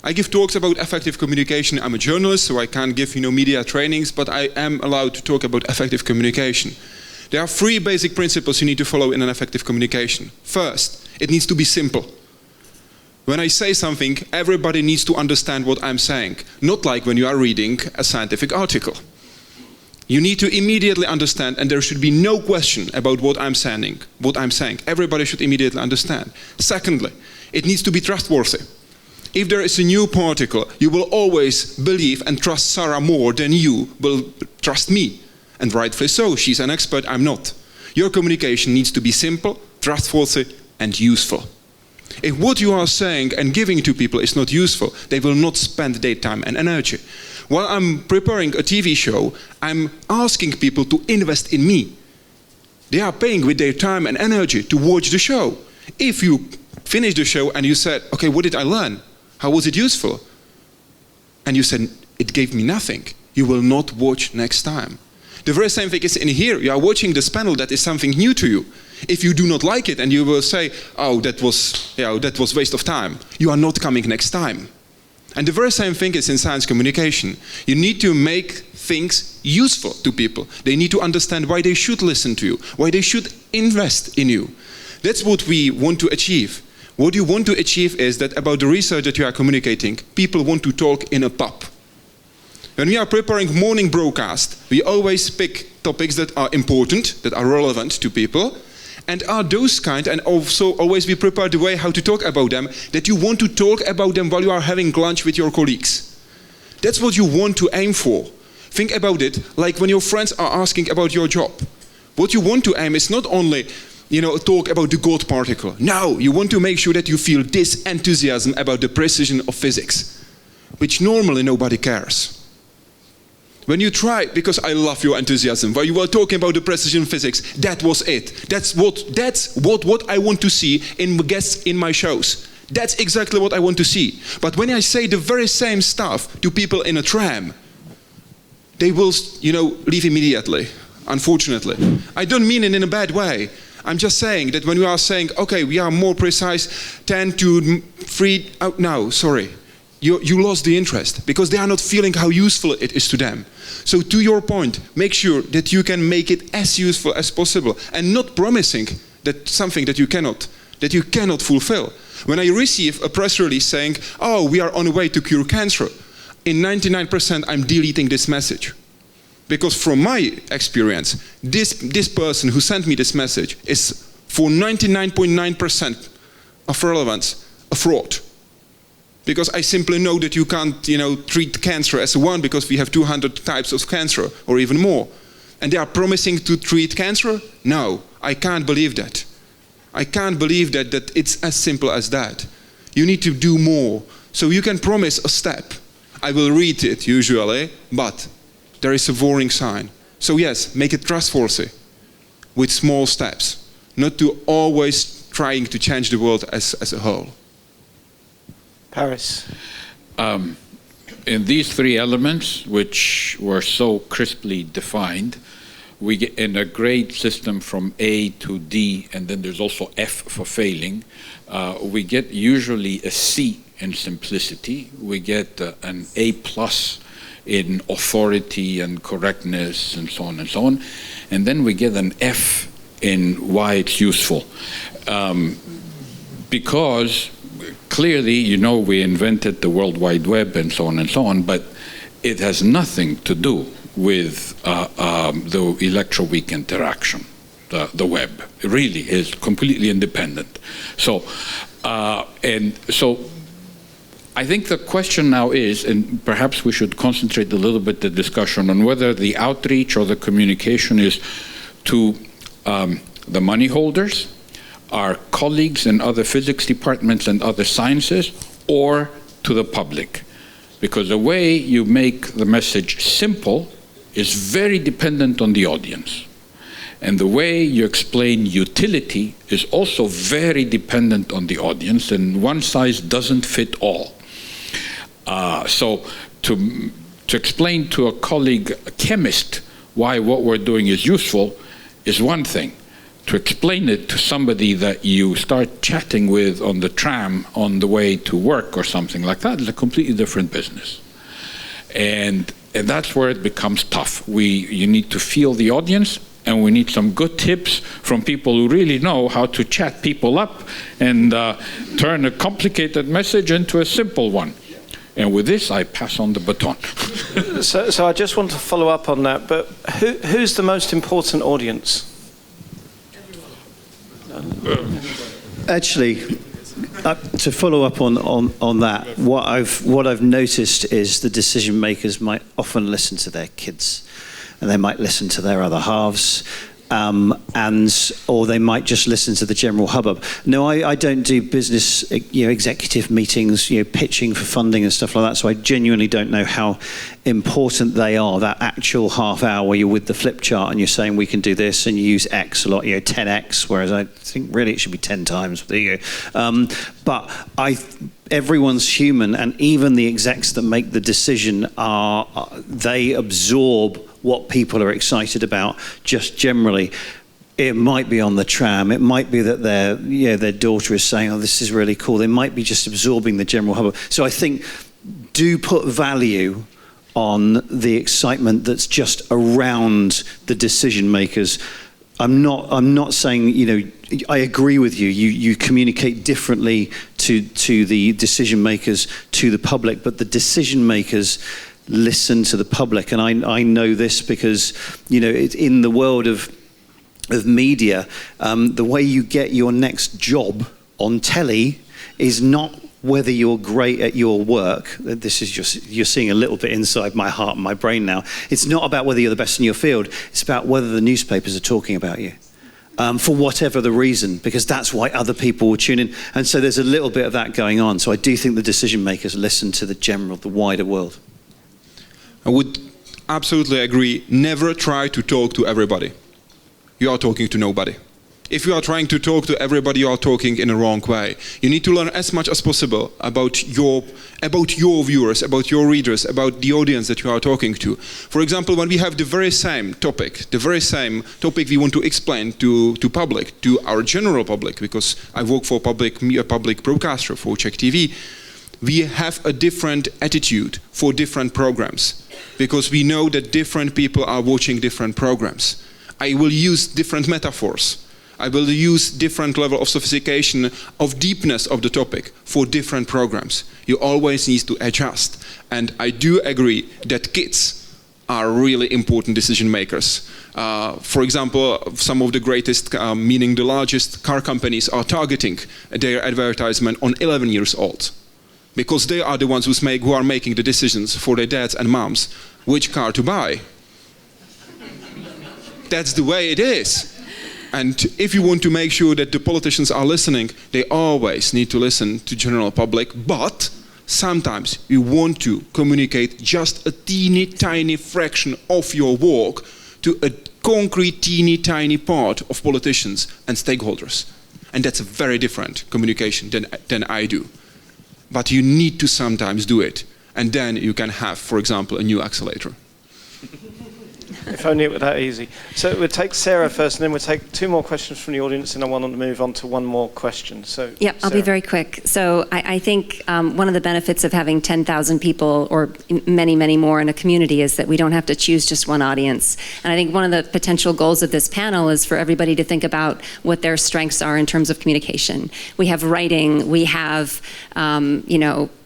I give talks about effective communication. I'm a journalist, so I can't give media trainings, but I am allowed to talk about effective communication. There are 3 basic principles you need to follow in an effective communication. First, it needs to be simple. When I say something, everybody needs to understand what I'm saying. Not like when you are reading a scientific article. You need to immediately understand, and there should be no question about what I'm saying. Everybody should immediately understand. Secondly, it needs to be trustworthy. If there is a new particle, you will always believe and trust Sarah more than you will trust me. And rightfully so, she's an expert, I'm not. Your communication needs to be simple, trustworthy, and useful. If what you are saying and giving to people is not useful, they will not spend their time and energy. While I'm preparing a TV show, I'm asking people to invest in me. They are paying with their time and energy to watch the show. If you finish the show and you said, okay, what did I learn? How was it useful? And you said, it gave me nothing. You will not watch next time. The very same thing is in here. You are watching this panel that is something new to you. If you do not like it and you will say, oh, that was waste of time, you are not coming next time. And the very same thing is in science communication. You need to make things useful to people. They need to understand why they should listen to you, why they should invest in you. That's what we want to achieve. What you want to achieve is that about the research that you are communicating, people want to talk in a pub. When we are preparing morning broadcast, we always pick topics that are important, that are relevant to people, and are those kind, and also always we prepare the way how to talk about them, that you want to talk about them while you are having lunch with your colleagues. That's what you want to aim for. Think about it like when your friends are asking about your job. What you want to aim is not only talk about the God particle. No, you want to make sure that you feel this enthusiasm about the precision of physics. which normally nobody cares. When you try, because I love your enthusiasm, while you were talking about the precision physics, that was it. That's what I want to see in guests in my shows. That's exactly what I want to see. But when I say the very same stuff to people in a tram, they will, leave immediately, unfortunately. I don't mean it in a bad way. I'm just saying that when we are saying, okay, we are more precise, 10 to 3, oh, no, sorry. You lost the interest because they are not feeling how useful it is to them. So to your point, make sure that you can make it as useful as possible and not promising that something that you cannot fulfill. When I receive a press release saying, oh, we are on the way to cure cancer, in 99% I'm deleting this message. Because from my experience, this person who sent me this message is for 99.9% of relevance a fraud. Because I simply know that you can't, treat cancer as one because we have 200 types of cancer or even more. And they are promising to treat cancer? No, I can't believe that. I can't believe that it's as simple as that. You need to do more. So you can promise a step. I will read it usually, but there is a warning sign. So yes, make it trustworthy with small steps, not to always trying to change the world as a whole. Paris. In these three elements, which were so crisply defined, we get in a grade system from A to D, and then there's also F for failing. We get usually a C in simplicity. We get an A+ in authority and correctness and so on and so on. And then we get an F in why it's useful. Because clearly, we invented the World Wide Web and so on, but it has nothing to do with the electroweak interaction, the web. It really is completely independent. So I think the question now is, and perhaps we should concentrate a little bit the discussion on whether the outreach or the communication is to the money holders, our colleagues in other physics departments and other sciences, or to the public. Because the way you make the message simple is very dependent on the audience. And the way you explain utility is also very dependent on the audience, and one size doesn't fit all. So to explain to a colleague, a chemist, why what we're doing is useful is one thing. To explain it to somebody that you start chatting with on the tram on the way to work or something like that is a completely different business. And that's where it becomes tough. You need to feel the audience, and we need some good tips from people who really know how to chat people up and turn a complicated message into a simple one. And with this, I pass on the baton. So I just want to follow up on that, but who's the most important audience? Actually, to follow up on that, what I've noticed is the decision makers might often listen to their kids, and they might listen to their other halves, or they might just listen to the general hubbub. No, I don't do business, executive meetings, pitching for funding and stuff like that. So I genuinely don't know how important they are. That actual half hour where you're with the flip chart and you're saying we can do this, and you use X a lot, 10X, whereas I think really it should be 10 times. There you go. But everyone's human, and even the execs that make the decision they absorb what people are excited about just generally. It might be on the tram. It might be that their daughter is saying, oh, this is really cool. They might be just absorbing the general hubbub. So I think do put value on the excitement that's just around the decision makers. I'm not saying, I agree with you. You communicate differently to the decision makers, to the public, but the decision makers listen to the public. And I know this because, in the world of media, the way you get your next job on telly is not whether you're great at your work. This is just, you're seeing a little bit inside my heart and my brain now. It's not about whether you're the best in your field. It's about whether the newspapers are talking about you. for whatever the reason, because that's why other people will tune in. And so there's a little bit of that going on. So I do think the decision makers listen to the wider world. I would absolutely agree. Never try to talk to everybody. You are talking to nobody. If you are trying to talk to everybody, you are talking in a wrong way. You need to learn as much as possible about your viewers, about your readers, about the audience that you are talking to. For example, when we have the very same topic we want to explain to public, to our general public, because I work for a public broadcaster for Czech TV, we have a different attitude for different programs, because we know that different people are watching different programs. I will use different metaphors. I will use different level of sophistication, of deepness of the topic for different programs. You always need to adjust. And I do agree that kids are really important decision makers. For example, some of the greatest, meaning the largest car companies, are targeting their advertisement on 11 years old, because they are the ones who are making the decisions for their dads and moms which car to buy. That's the way it is. And if you want to make sure that the politicians are listening, they always need to listen to general public, but sometimes you want to communicate just a teeny tiny fraction of your work to a concrete teeny tiny part of politicians and stakeholders. And that's a very different communication than I do. But you need to sometimes do it, and then you can have, for example, a new accelerator. If only it were that easy. So we'll take Sarah first, and then we'll take two more questions from the audience, and I want to move on to one more question. So, yeah, I'll be very quick. So I think one of the benefits of having 10,000 people, or many, many more in a community, is that we don't have to choose just one audience. And I think one of the potential goals of this panel is for everybody to think about what their strengths are in terms of communication. We have writing, we have,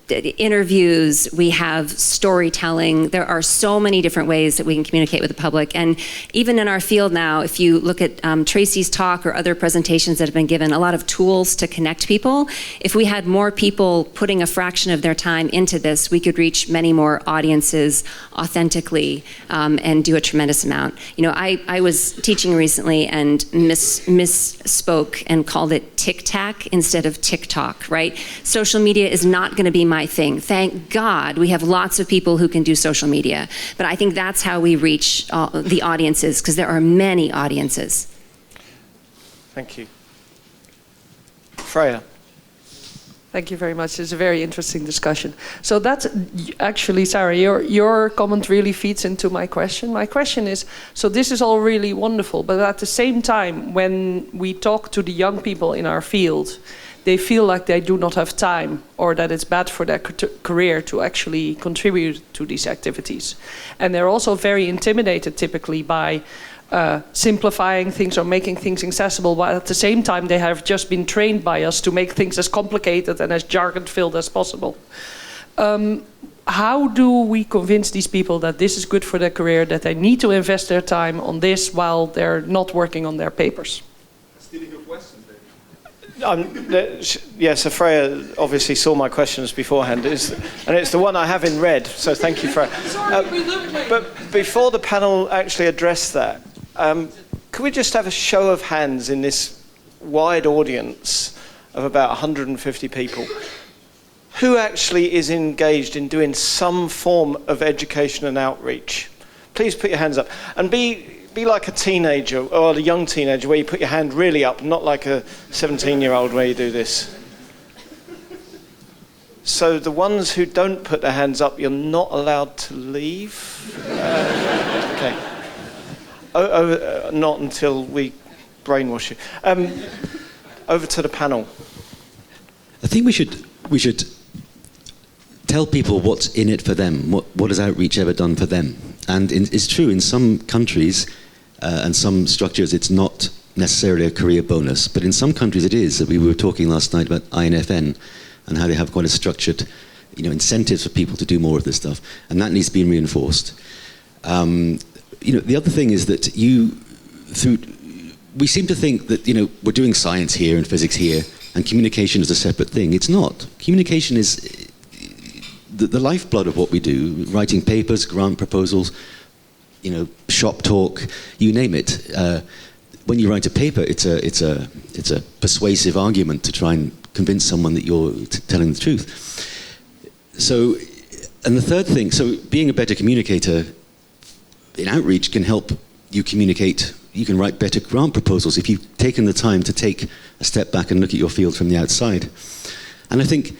interviews, we have storytelling. There are so many different ways that we can communicate with the public. And even in our field now, if you look at Tracy's talk or other presentations that have been given, a lot of tools to connect people. If we had more people putting a fraction of their time into this, we could reach many more audiences authentically and do a tremendous amount. I was teaching recently and misspoke and called it tic-tac instead of TikTok, right? Social media is not going to be my thing. Thank God we have lots of people who can do social media. But I think that's how we reach the audiences, because there are many audiences. Thank you. Freya. Thank you very much. It's a very interesting discussion. So that's actually, Sarah, your comment really feeds into my question. My question is, so this is all really wonderful, but at the same time, when we talk to the young people in our field, they feel like they do not have time, or that it's bad for their career to actually contribute to these activities. And they're also very intimidated typically by simplifying things or making things accessible, but at the same time they have just been trained by us to make things as complicated and as jargon-filled as possible. How do we convince these people that this is good for their career, that they need to invest their time on this while they're not working on their papers? Stealing your question. So Freya obviously saw my questions beforehand, and it's the one I have in red, so thank you, Freya. But before the panel actually addressed that, could we just have a show of hands in this wide audience of about 150 people? Who actually is engaged in doing some form of education and outreach? Please put your hands up. And be like a teenager, or a young teenager, where you put your hand really up, not like a 17-year-old where you do this. So the ones who don't put their hands up, you're not allowed to leave? Okay. Not until we brainwash you. Over to the panel. I think we should tell people what's in it for them. What has outreach ever done for them? And it's true, in some countries and some structures, it's not necessarily a career bonus, but in some countries it is. We were talking last night about INFN and how they have quite a structured, incentives for people to do more of this stuff, and that needs to be reinforced. The other thing is that we seem to think that we're doing science here and physics here, and communication is a separate thing. It's not. Communication is the lifeblood of what we do, writing papers, grant proposals, shop talk, you name it. when you write a paper, it's a persuasive argument to try and convince someone that you're telling the truth. So, and the third thing, so being a better communicator in outreach can help you communicate. You can write better grant proposals if you've taken the time to take a step back and look at your field from the outside. And I think,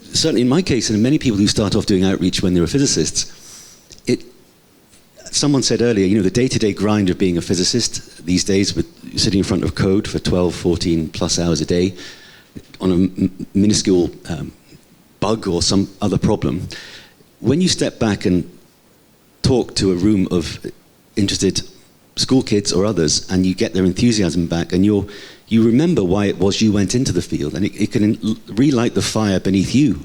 certainly in my case, and many people who start off doing outreach when they were physicists, someone said earlier, you know, the day-to-day grind of being a physicist these days, with sitting in front of code for 12, 14 plus hours a day on a minuscule bug or some other problem. When you step back and talk to a room of interested school kids or others, and you get their enthusiasm back, and you remember why it was you went into the field, and it can relight the fire beneath you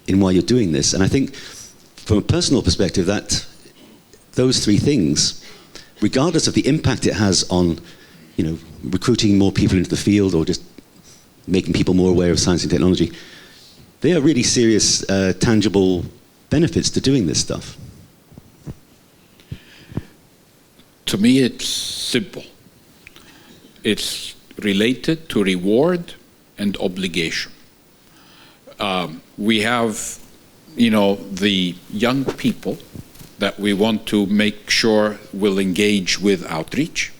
in why you're doing this. And I think, from a personal perspective, that those three things, regardless of the impact it has on, you know, recruiting more people into the field or just making people more aware of science and technology, they are really serious, tangible benefits to doing this stuff. To me, it's simple. It's related to reward and obligation. We have, you know, the young people that we want to make sure will engage with outreach.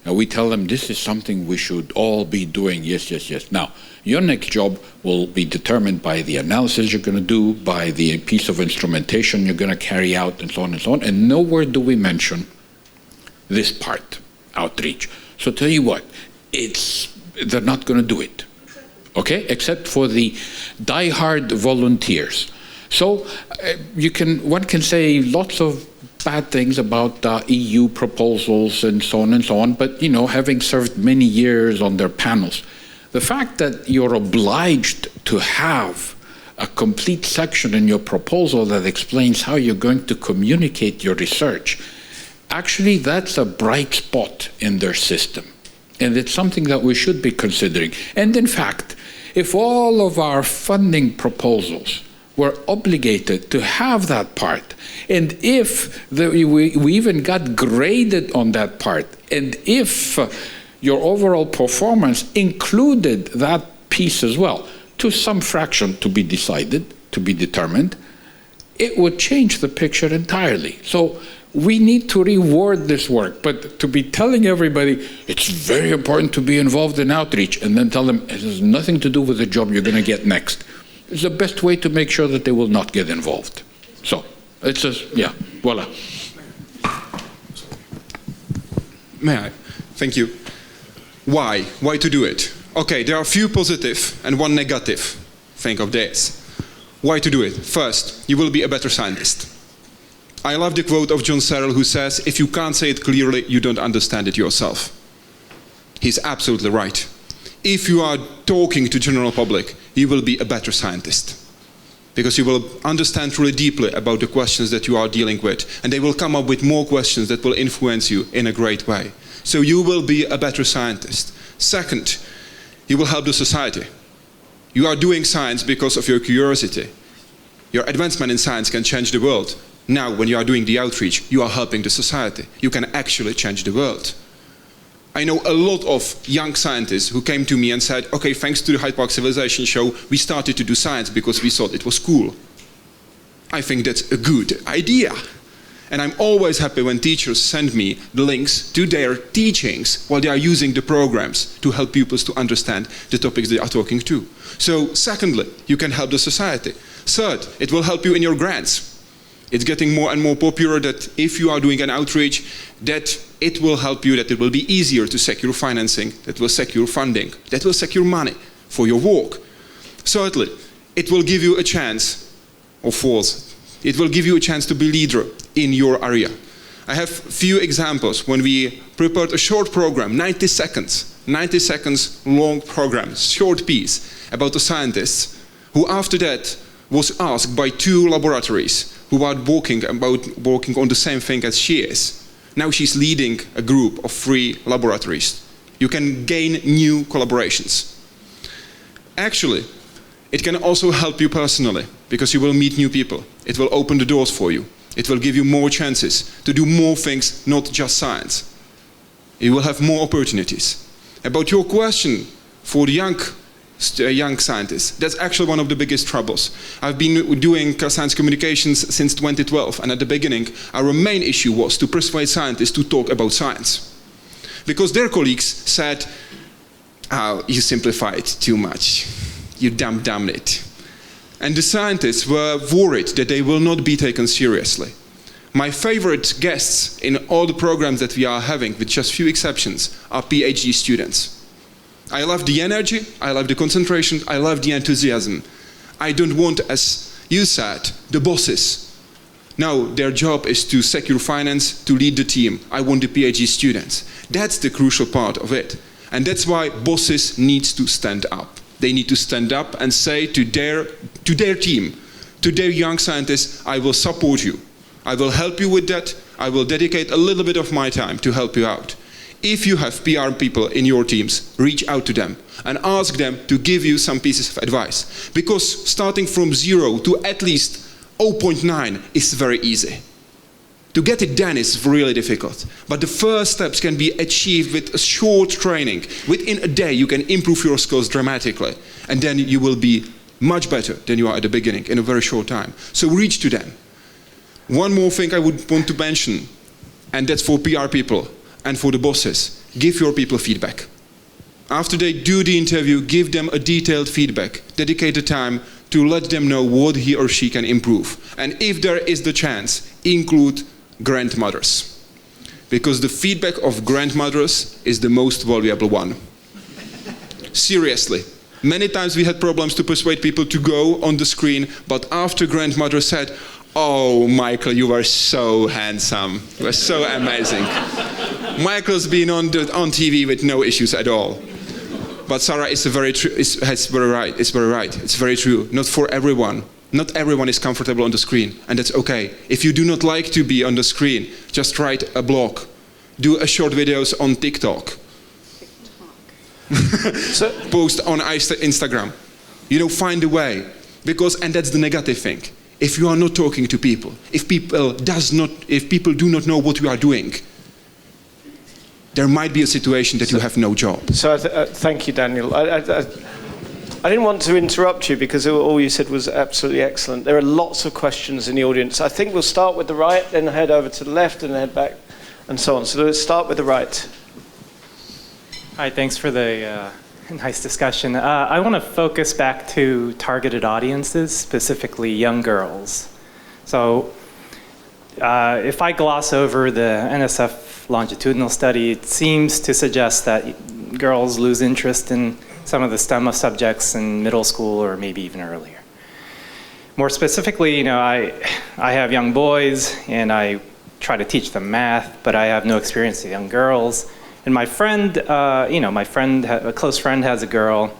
And we tell them this is something we should all be doing, yes, yes, yes. Now, your next job will be determined by the analysis you're going to do, by the piece of instrumentation you're going to carry out, and so on and so on. And nowhere do we mention this part, outreach. So tell you what, they're not going to do it, okay? Except for the die-hard volunteers. So one can say lots of bad things about EU proposals and so on, but, you know, having served many years on their panels, the fact that you're obliged to have a complete section in your proposal that explains how you're going to communicate your research, actually that's a bright spot in their system. And it's something that we should be considering. And in fact, if all of our funding proposals were obligated to have that part, and if we even got graded on that part, and if your overall performance included that piece as well, to some fraction to be decided, to be determined, it would change the picture entirely. So we need to reward this work, but to be telling everybody it's very important to be involved in outreach and then tell them it has nothing to do with the job you're going to get next is the best way to make sure that they will not get involved. So it's just, yeah, voila. May I? Thank you. Why? Why to do it? Okay, there are a few positive and one negative. Think of this. Why to do it? First, you will be a better scientist. I love the quote of John Searle, who says, if you can't say it clearly, you don't understand it yourself. He's absolutely right. If you are talking to general public, you will be a better scientist. Because you will understand really deeply about the questions that you are dealing with, and they will come up with more questions that will influence you in a great way. So you will be a better scientist. Second, you will help the society. You are doing science because of your curiosity. Your advancement in science can change the world. Now, when you are doing the outreach, you are helping the society. You can actually change the world. I know a lot of young scientists who came to me and said, okay, thanks to the Hyde Park Civilization show, we started to do science because we thought it was cool. I think that's a good idea. And I'm always happy when teachers send me the links to their teachings while they are using the programs to help pupils to understand the topics they are talking to. So, secondly, you can help the society. Third, it will help you in your grants. It's getting more and more popular that if you are doing an outreach, that it will help you, that it will be easier to secure financing, that will secure funding, that will secure money for your work. Thirdly, it will give you a chance, or fourth, it will give you a chance to be leader in your area. I have a few examples when we prepared a short program, 90 seconds long program, short piece about the scientists who after that was asked by 2 laboratories who are working on the same thing as she is. Now she's leading a group of 3 laboratories. You can gain new collaborations. Actually, it can also help you personally because you will meet new people. It will open the doors for you. It will give you more chances to do more things, not just science. You will have more opportunities. About your question for the young scientists, that's actually one of the biggest troubles. I've been doing science communications since 2012, and at the beginning, our main issue was to persuade scientists to talk about science. Because their colleagues said, oh, you simplify it too much. You dumb it. And the scientists were worried that they will not be taken seriously. My favorite guests in all the programs that we are having, with just few exceptions, are PhD students. I love the energy, I love the concentration, I love the enthusiasm. I don't want, as you said, the bosses. No, their job is to secure finance, to lead the team. I want the PhD students. That's the crucial part of it. And that's why bosses need to stand up. They need to stand up and say to their team, to their young scientists, I will support you. I will help you with that. I will dedicate a little bit of my time to help you out. If you have PR people in your teams, reach out to them and ask them to give you some pieces of advice. Because starting from 0 to at least 0.9 is very easy. To get it done is really difficult. But the first steps can be achieved with a short training. Within a day, you can improve your skills dramatically. And then you will be much better than you are at the beginning in a very short time. So reach to them. One more thing I would want to mention, and that's for PR people and for the bosses. Give your people feedback. After they do the interview, give them a detailed feedback. Dedicate the time to let them know what he or she can improve. And if there is the chance, include grandmothers. Because the feedback of grandmothers is the most valuable one. Seriously. Many times we had problems to persuade people to go on the screen, but after grandmother said, oh, Michael, you are so handsome. You are so amazing. Michael's been on TV with no issues at all. But Sarah is very right. It's very right. It's very true. Not for everyone. Not everyone is comfortable on the screen, and that's okay. If you do not like to be on the screen, just write a blog. Do a short videos on TikTok. Post on Instagram. Find a way. And that's the negative thing. If you are not talking to people, if people do not know what you are doing, there might be a situation that you have no job. So thank you, Daniel. I didn't want to interrupt you because all you said was absolutely excellent. There are lots of questions in the audience. I think we'll start with the right, then head over to the left, and head back, and so on. So let's start with the right. Hi, thanks for the nice discussion. I want to focus back to targeted audiences, specifically young girls. So if I gloss over the NSF longitudinal study, it seems to suggest that girls lose interest in some of the STEM subjects in middle school or maybe even earlier. More specifically, I have young boys and I try to teach them math, but I have no experience with young girls. And my friend, a close friend has a girl,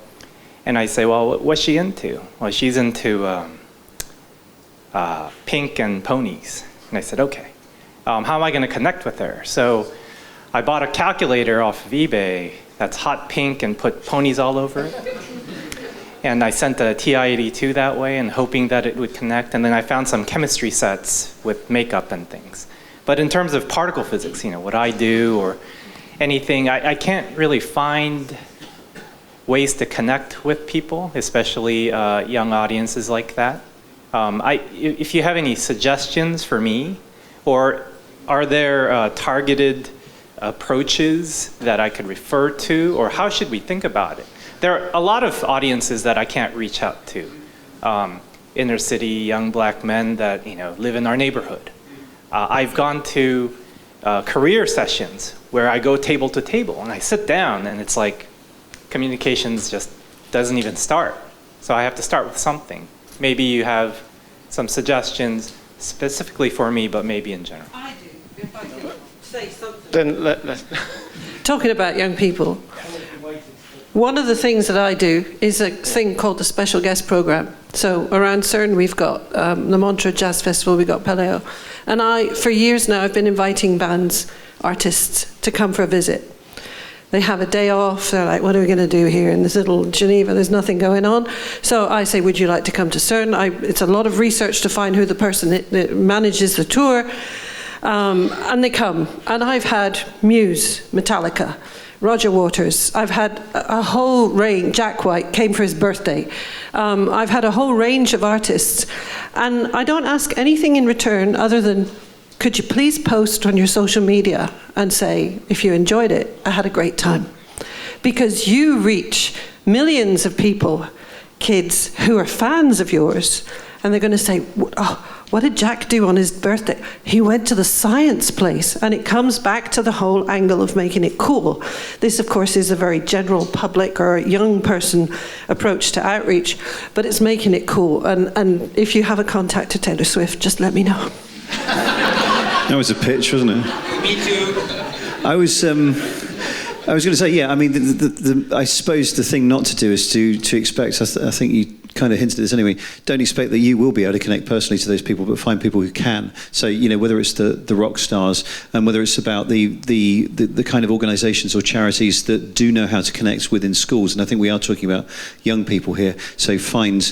and I say, well, what's she into? Well, she's into pink and ponies. And I said, okay, how am I going to connect with her? So I bought a calculator off of eBay that's hot pink and put ponies all over it. And I sent a TI-82 that way and hoping that it would connect. And then I found some chemistry sets with makeup and things. But in terms of particle physics, what I do or anything, I can't really find ways to connect with people, especially young audiences like that. If you have any suggestions for me, or are there targeted approaches that I could refer to, or how should we think about it? There are a lot of audiences that I can't reach out to. Inner city young black men that live in our neighborhood. I've gone to career sessions where I go table to table and I sit down and it's like communications just doesn't even start. So I have to start with something. Maybe you have some suggestions specifically for me, but maybe in general. I do, if I can say something. Then let's... Talking about young people, one of the things that I do is a thing called the Special Guest Program. So around CERN we've got the Montreux Jazz Festival, we've got Paleo. And for years now, I've been inviting bands, artists, to come for a visit. They have a day off, they're like, what are we going to do here in this little Geneva? There's nothing going on. So I say, would you like to come to CERN? It's a lot of research to find who the person that manages the tour. And they come. And I've had Muse, Metallica, Roger Waters. I've had a whole range. Jack White came for his birthday. I've had a whole range of artists. And I don't ask anything in return other than, could you please post on your social media and say, if you enjoyed it, I had a great time. Because you reach millions of people, kids, who are fans of yours, and they're going to say, oh, what did Jack do on his birthday? He went to the science place. And it comes back to the whole angle of making it cool. This, of course, is a very general public or young person approach to outreach, but it's making it cool. And if you have a contact to Taylor Swift, just let me know. That was a pitch, wasn't it? Me too. I was going to say, yeah. I mean, I suppose the thing not to do is to expect. I think you kind of hinted at this anyway. Don't expect that you will be able to connect personally to those people, but find people who can. So whether it's the rock stars, and whether it's about the kind of organisations or charities that do know how to connect within schools. And I think we are talking about young people here. So find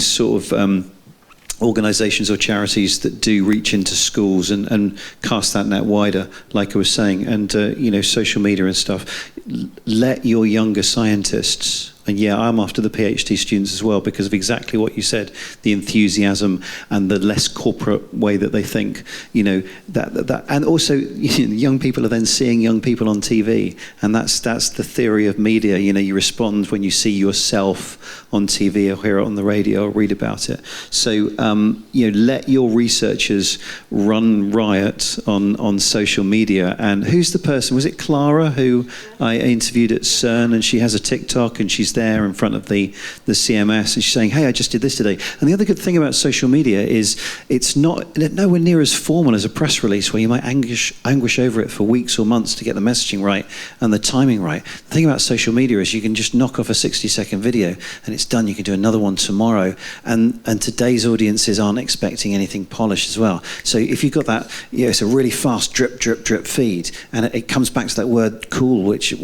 sort of organisations or charities that do reach into schools and cast that net wider, like I was saying, and social media and stuff. Let your younger scientists, and yeah, I'm after the PhD students as well, because of exactly what you said, the enthusiasm and the less corporate way that they think, that and also young people are then seeing young people on TV, and that's the theory of media. You respond when you see yourself on TV or hear it on the radio or read about it. So let your researchers run riot on social media. And who's the person? Was it Clara who I interviewed at CERN, and she has a TikTok and she's there in front of the CMS and she's saying, hey, I just did this today. And the other good thing about social media is it's nowhere near as formal as a press release where you might anguish over it for weeks or months to get the messaging right and the timing right. The thing about social media is you can just knock off a 60-second video and it's done. You can do another one tomorrow. And today's audiences aren't expecting anything polished as well. So if you've got that, it's a really fast drip, drip, drip feed, and it comes back to that word cool, which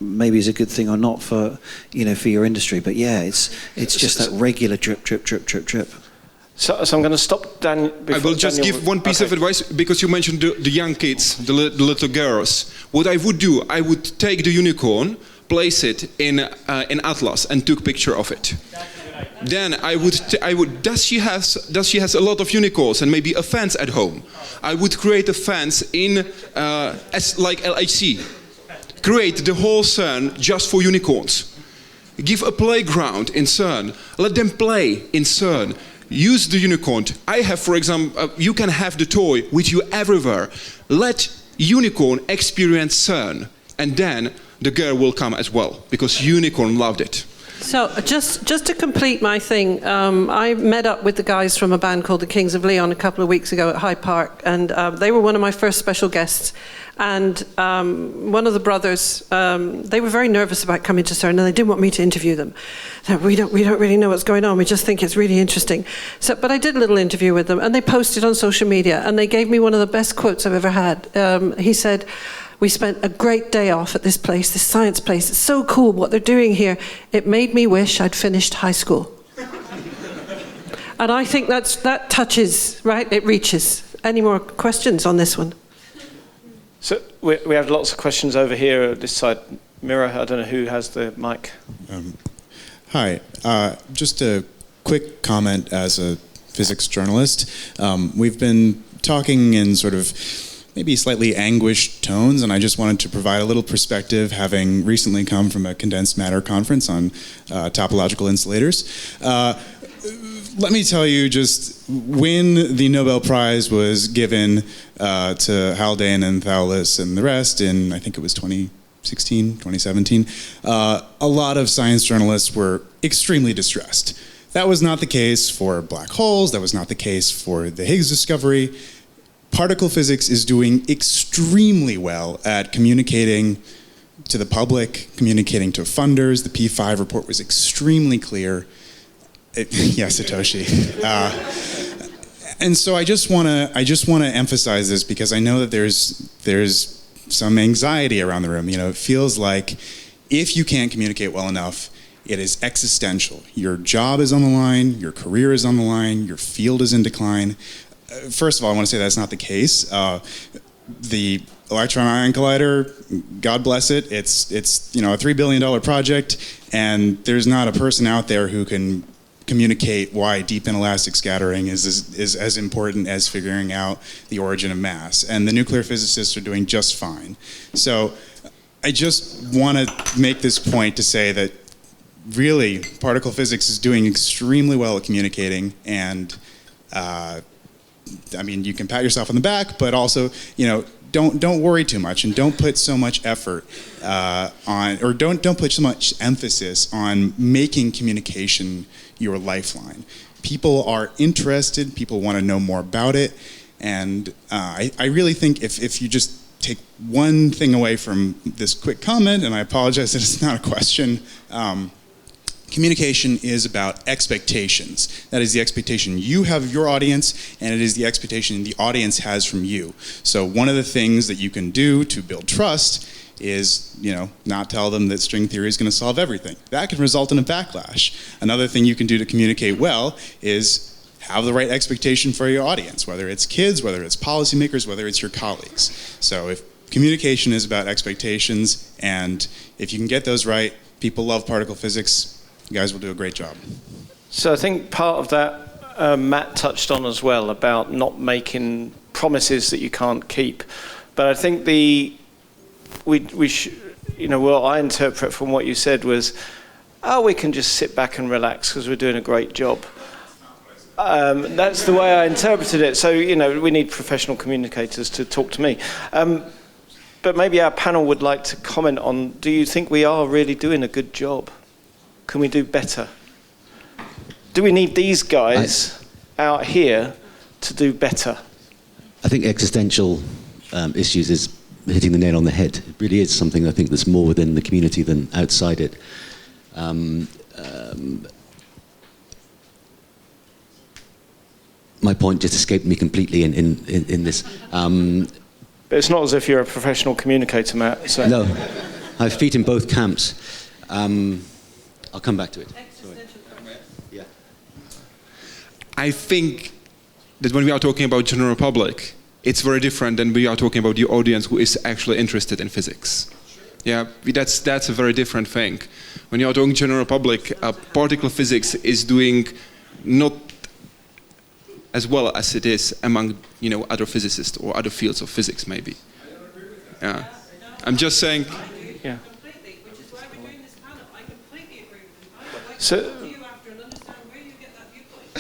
maybe is a good thing or not for your industry, but yeah, it's just that regular drip, drip, drip, drip, drip. So I'm going to stop Dan. I will just give one piece of advice, because you mentioned the young kids, the little girls. What I would do, I would take the unicorn, place it in Atlas, and took picture of it. Then I would. Does she has a lot of unicorns and maybe a fence at home? I would create a fence in like LHC. Create the whole CERN just for unicorns. Give a playground in CERN. Let them play in CERN. Use the unicorn. I have, for example, you can have the toy with you everywhere. Let unicorn experience CERN, and then the girl will come as well, because unicorn loved it. So just to complete my thing, I met up with the guys from a band called the Kings of Leon a couple of weeks ago at Hyde Park, and they were one of my first special guests. And one of the brothers, they were very nervous about coming to CERN, and they didn't want me to interview them. So we don't really know what's going on. We just think it's really interesting. But I did a little interview with them, and they posted on social media, and they gave me one of the best quotes I've ever had. He said, "We spent a great day off at this place, this science place. It's so cool what they're doing here. It made me wish I'd finished high school." And I think that touches, right? It reaches. Any more questions on this one? So we have lots of questions over here at this side. Mira, I don't know who has the mic. Hi. Just a quick comment as a physics journalist. We've been talking in sort of maybe slightly anguished tones, and I just wanted to provide a little perspective, having recently come from a condensed matter conference on topological insulators. Let me tell you, just when the Nobel Prize was given to Haldane and Thouless and the rest in, I think it was 2016, 2017, a lot of science journalists were extremely distressed. That was not the case for black holes. That was not the case for the Higgs discovery. Particle physics is doing extremely well at communicating to the public, communicating to funders. The P5 report was extremely clear. Yes, Satoshi. And so I just want to emphasize this, because I know that there's some anxiety around the room. It feels like if you can't communicate well enough, it is existential. Your job is on the line, your career is on the line, your field is in decline. first of all, I want to say that's not the case. The Electron-Ion Collider, God bless it, it's a $3 billion project, and there's not a person out there who can communicate why deep inelastic scattering is as important as figuring out the origin of mass. And the nuclear physicists are doing just fine. So I just want to make this point to say that really particle physics is doing extremely well at communicating, and I mean, you can pat yourself on the back, but also, don't worry too much, and don't put so much effort don't put so much emphasis on making communication your lifeline. People are interested, people want to know more about it, and I really think if you just take one thing away from this quick comment, and I apologize that it's not a question, communication is about expectations. That is the expectation you have of your audience, and it is the expectation the audience has from you. So one of the things that you can do to build trust is, not tell them that string theory is going to solve everything. That can result in a backlash. Another thing you can do to communicate well is have the right expectation for your audience, whether it's kids, whether it's policymakers, whether it's your colleagues. So if communication is about expectations, and if you can get those right, people love particle physics, you guys will do a great job. So I think part of that Matt touched on as well, about not making promises that you can't keep. But I think what I interpret from what you said was, we can just sit back and relax because we're doing a great job. That's the way I interpreted it. So, we need professional communicators to talk to me. But maybe our panel would like to comment on, do you think we are really doing a good job? Can we do better? Do we need these guys out here to do better? I think existential issues is hitting the nail on the head. It really is something I think that's more within the community than outside it. My point just escaped me completely in this. But it's not as if you're a professional communicator, Matt. So. No, I have feet in both camps. I'll come back to it. Yeah. I think that when we are talking about general public, it's very different than we are talking about the audience who is actually interested in physics. Yeah, that's a very different thing. When you are talking general public, particle physics is doing not as well as it is among other physicists or other fields of physics, maybe. Yeah, I'm just saying. Yeah. Which is why we're doing this panel. I completely agree with you. I will So. to you after and understand where you get that viewpoint.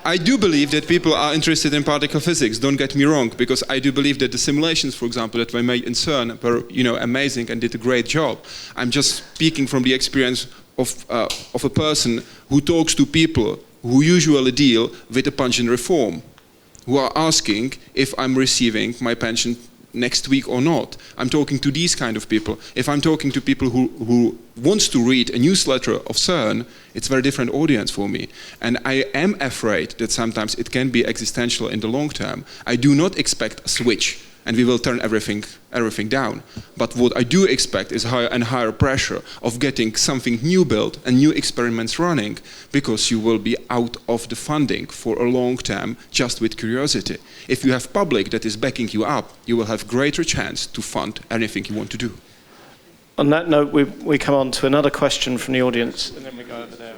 I do believe that people are interested in particle physics, don't get me wrong, because I do believe that the simulations, for example, that were made in CERN were, amazing and did a great job. I'm just speaking from the experience of a person who talks to people who usually deal with a pension reform, who are asking if I'm receiving my pension next week or not. I'm talking to these kind of people. If I'm talking to people who wants to read a newsletter of CERN, it's a very different audience for me. And I am afraid that sometimes it can be existential in the long term. I do not expect a switch and we will turn everything down. But what I do expect is higher and higher pressure of getting something new built and new experiments running, because you will be out of the funding for a long term just with curiosity. If you have public that is backing you up, you will have greater chance to fund anything you want to do. On that note, we come on to another question from the audience, and then we go over there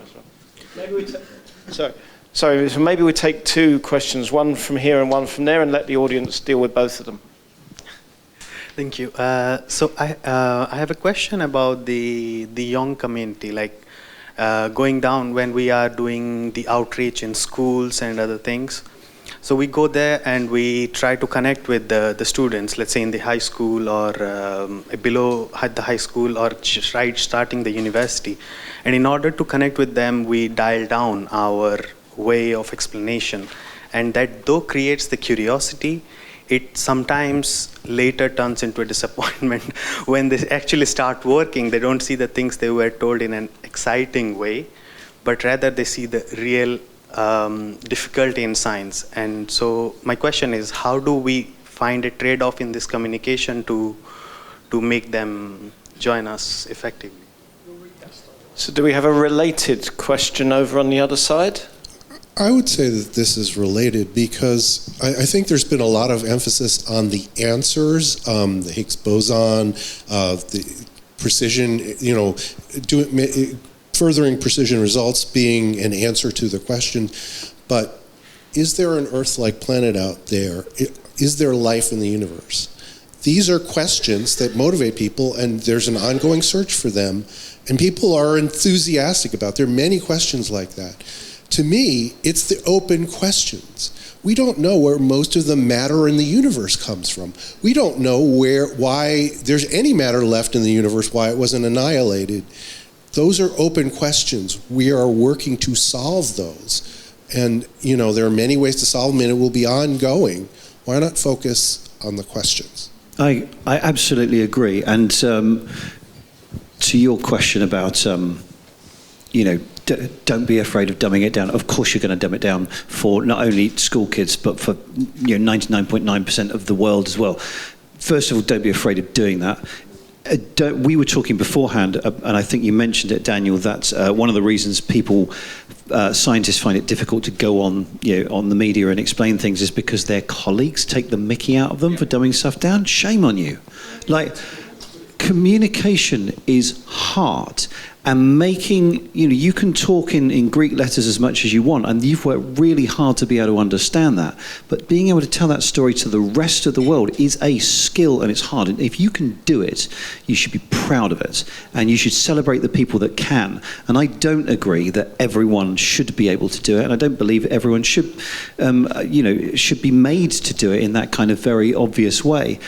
as well. So maybe we take two questions, one from here and one from there, and let the audience deal with both of them. Thank you. So I have a question about the young community, like going down when we are doing the outreach in schools and other things. So we go there and we try to connect with the students, let's say in the high school or below the high school or right starting the university. And in order to connect with them, we dial down our way of explanation. And that though creates the curiosity, it sometimes later turns into a disappointment when they actually start working. They don't see the things they were told in an exciting way, but rather they see the real difficulty in science. And so my question is, how do we find a trade-off in this communication to make them join us effectively? So do we have a related question over on the other side? I would say that this is related because I think there's been a lot of emphasis on the answers, the Higgs boson, the precision, furthering precision results being an answer to the question. But is there an Earth-like planet out there? Is there life in the universe? These are questions that motivate people, and there's an ongoing search for them, and people are enthusiastic about. There are many questions like that. To me, it's the open questions. We don't know where most of the matter in the universe comes from. We don't know why there's any matter left in the universe, why it wasn't annihilated. Those are open questions. We are working to solve those. And, there are many ways to solve them, and it will be ongoing. Why not focus on the questions? I absolutely agree. And to your question about, don't be afraid of dumbing it down. Of course you're going to dumb it down for not only school kids, but for 99.9% of the world as well. First of all, don't be afraid of doing that. We were talking beforehand, and I think you mentioned it, Daniel, that one of the reasons scientists find it difficult to go on the media and explain things is because their colleagues take the mickey out of them for dumbing stuff down. Shame on you. Communication is hard, and making, you can talk in Greek letters as much as you want, and you've worked really hard to be able to understand that, but being able to tell that story to the rest of the world is a skill, and it's hard. And if you can do it, you should be proud of it, and you should celebrate the people that can. And I don't agree that everyone should be able to do it, and I don't believe everyone should be made to do it in that kind of very obvious way.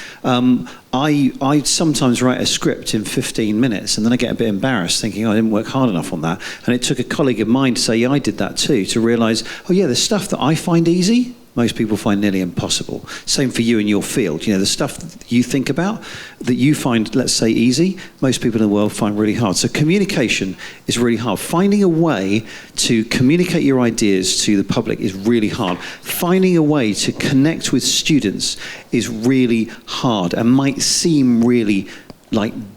I sometimes write a script in 15 minutes, and then I get a bit embarrassed thinking, I didn't work hard enough on that. And it took a colleague of mine to say, yeah, I did that too, to realise, the stuff that I find easy, most people find nearly impossible. Same for you in your field. The stuff that you think about, that you find, let's say, easy, most people in the world find really hard. So communication is really hard. Finding a way to communicate your ideas to the public is really hard. Finding a way to connect with students is really hard and might seem really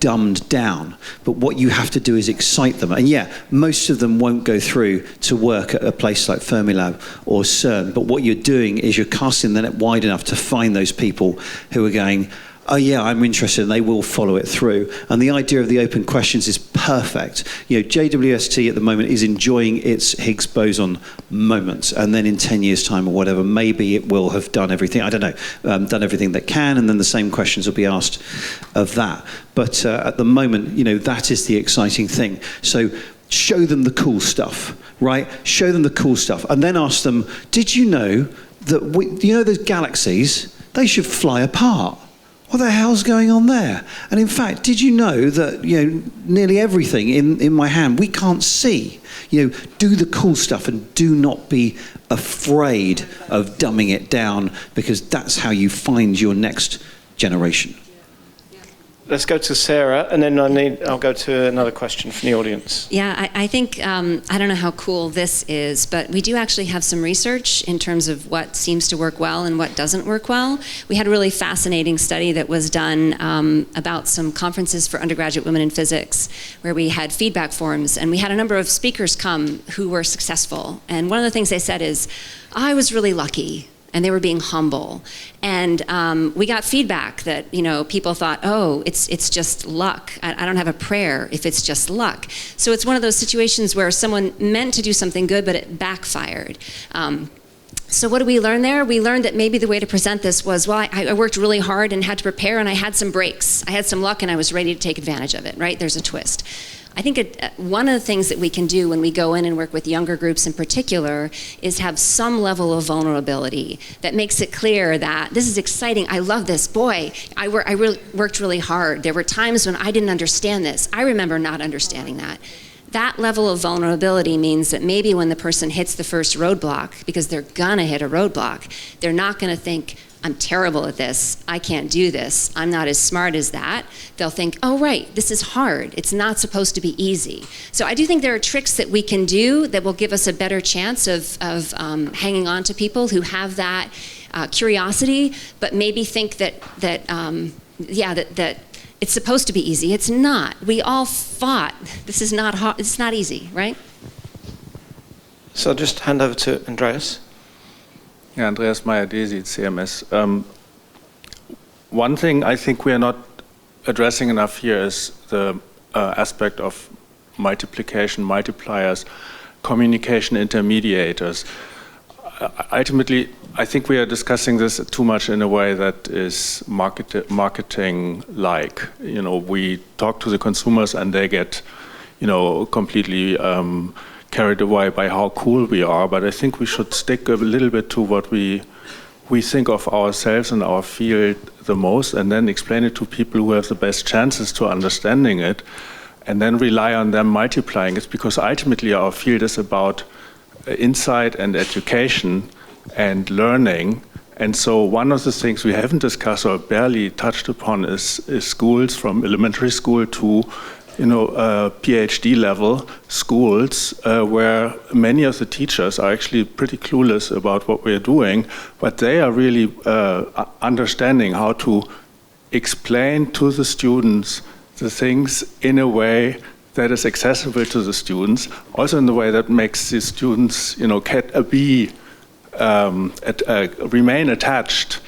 dumbed down, but what you have to do is excite them. And most of them won't go through to work at a place like Fermilab or CERN, but what you're doing is you're casting the net wide enough to find those people who are going, oh yeah, I'm interested, and they will follow it through. And the idea of the open questions is perfect. JWST at the moment is enjoying its Higgs boson moments, and then in 10 years' time or whatever, maybe it will have done everything, I don't know, done everything that can, and then the same questions will be asked of that. But at the moment, that is the exciting thing. So show them the cool stuff, right? Show them the cool stuff, and then ask them, did you know that, those galaxies, they should fly apart? What the hell's going on there? And in fact, did you know that nearly everything in my hand we can't see? Do the cool stuff and do not be afraid of dumbing it down, because that's how you find your next generation. Let's go to Sarah, and then I'll go to another question from the audience. Yeah, I think, I don't know how cool this is, but we do actually have some research in terms of what seems to work well and what doesn't work well. We had a really fascinating study that was done about some conferences for undergraduate women in physics, where we had feedback forums, and we had a number of speakers come who were successful. And one of the things they said is, I was really lucky. And they were being humble. And we got feedback that, people thought, oh, it's just luck. I don't have a prayer if it's just luck. So it's one of those situations where someone meant to do something good, but it backfired. So what did we learn there? We learned that maybe the way to present this was, well, I worked really hard and had to prepare, and I had some breaks. I had some luck, and I was ready to take advantage of it, right? There's a twist. I think one of the things that we can do when we go in and work with younger groups in particular is have some level of vulnerability that makes it clear that this is exciting. I love this. Boy, I worked really hard. There were times when I didn't understand this. I remember not understanding that. That level of vulnerability means that maybe when the person hits the first roadblock, because they're gonna hit a roadblock, they're not gonna think, I'm terrible at this, I can't do this, I'm not as smart as that. They'll think, oh right, this is hard, it's not supposed to be easy. So I do think there are tricks that we can do that will give us a better chance of hanging on to people who have that curiosity, but maybe think that it's supposed to be easy. It's not. We all fought. This is not hard. It's not easy, right? So I'll just hand over to Andreas. Yeah, Andreas Meyer-Desi, CMS. One thing I think we are not addressing enough here is the aspect of multiplication, multipliers, communication intermediators. Ultimately, I think we are discussing this too much in a way that is marketing-like. You know, we talk to the consumers and they get, you know, completely carried away by how cool we are. But I think we should stick a little bit to what we think of ourselves and our field the most, and then explain it to people who have the best chances to understanding it, and then rely on them multiplying it, because ultimately our field is about insight and education and learning. And so one of the things we haven't discussed or barely touched upon is schools from elementary school to, you know, PhD level schools, where many of the teachers are actually pretty clueless about what we're doing, but they are really understanding how to explain to the students the things in a way that is accessible to the students, also in the way that makes the students, you know, remain attached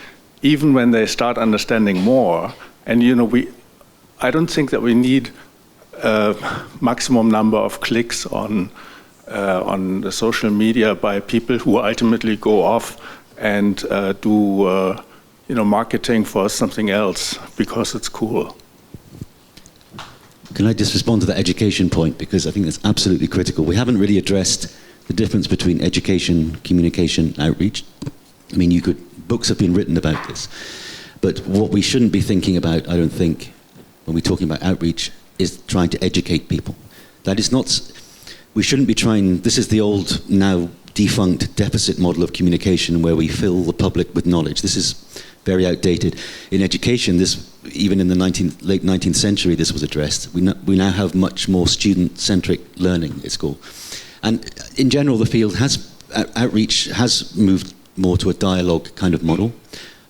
even when they start understanding more. And you know, I don't think that we need a maximum number of clicks on the social media by people who ultimately go off and do you know, marketing for something else because it's cool. Can I just respond to the education point, because I think that's absolutely critical. We haven't really addressed the difference between education, communication, outreach. I mean, books have been written about this, but what we shouldn't be thinking about, I don't think, when we're talking about outreach, is trying to educate people. That is not, we shouldn't be trying, this is the old, now defunct deficit model of communication where we fill the public with knowledge. This is very outdated. In education, even in the late 19th century, this was addressed. We now have much more student-centric learning, it's called. And in general, the field outreach has moved more to a dialogue kind of model.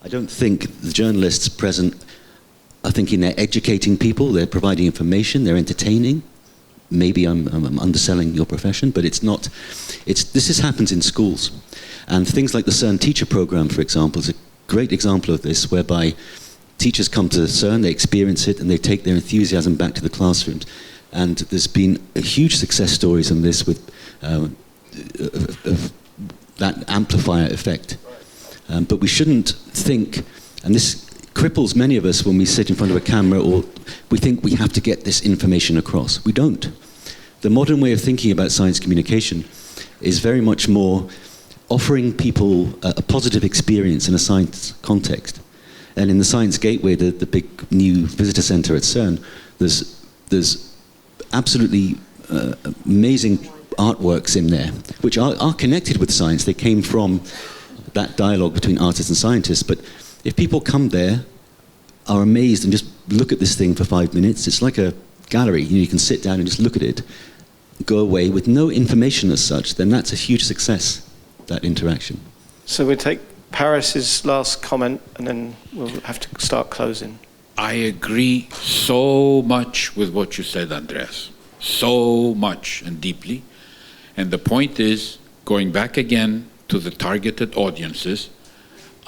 I don't think the journalists present are thinking they're educating people, they're providing information, they're entertaining. Maybe I'm underselling your profession, but it's not. This happens in schools. And things like the CERN teacher program, for example, is a great example of this, whereby teachers come to CERN, they experience it, and they take their enthusiasm back to the classrooms. And there's been huge success stories on this with that amplifier effect. But we shouldn't think, and this cripples many of us when we sit in front of a camera, or we think we have to get this information across. We don't. The modern way of thinking about science communication is very much more offering people a positive experience in a science context. And in the Science Gateway, the big new visitor center at CERN, there's absolutely amazing artworks in there, which are connected with science. They came from that dialogue between artists and scientists. But if people come there, are amazed and just look at this thing for 5 minutes, it's like a gallery. You can sit down and just look at it, go away with no information as such, then that's a huge success, that interaction. So we take Paris's last comment and then we'll have to start closing. I agree so much with what you said, Andreas. So much and deeply. And the point is, going back again to the targeted audiences,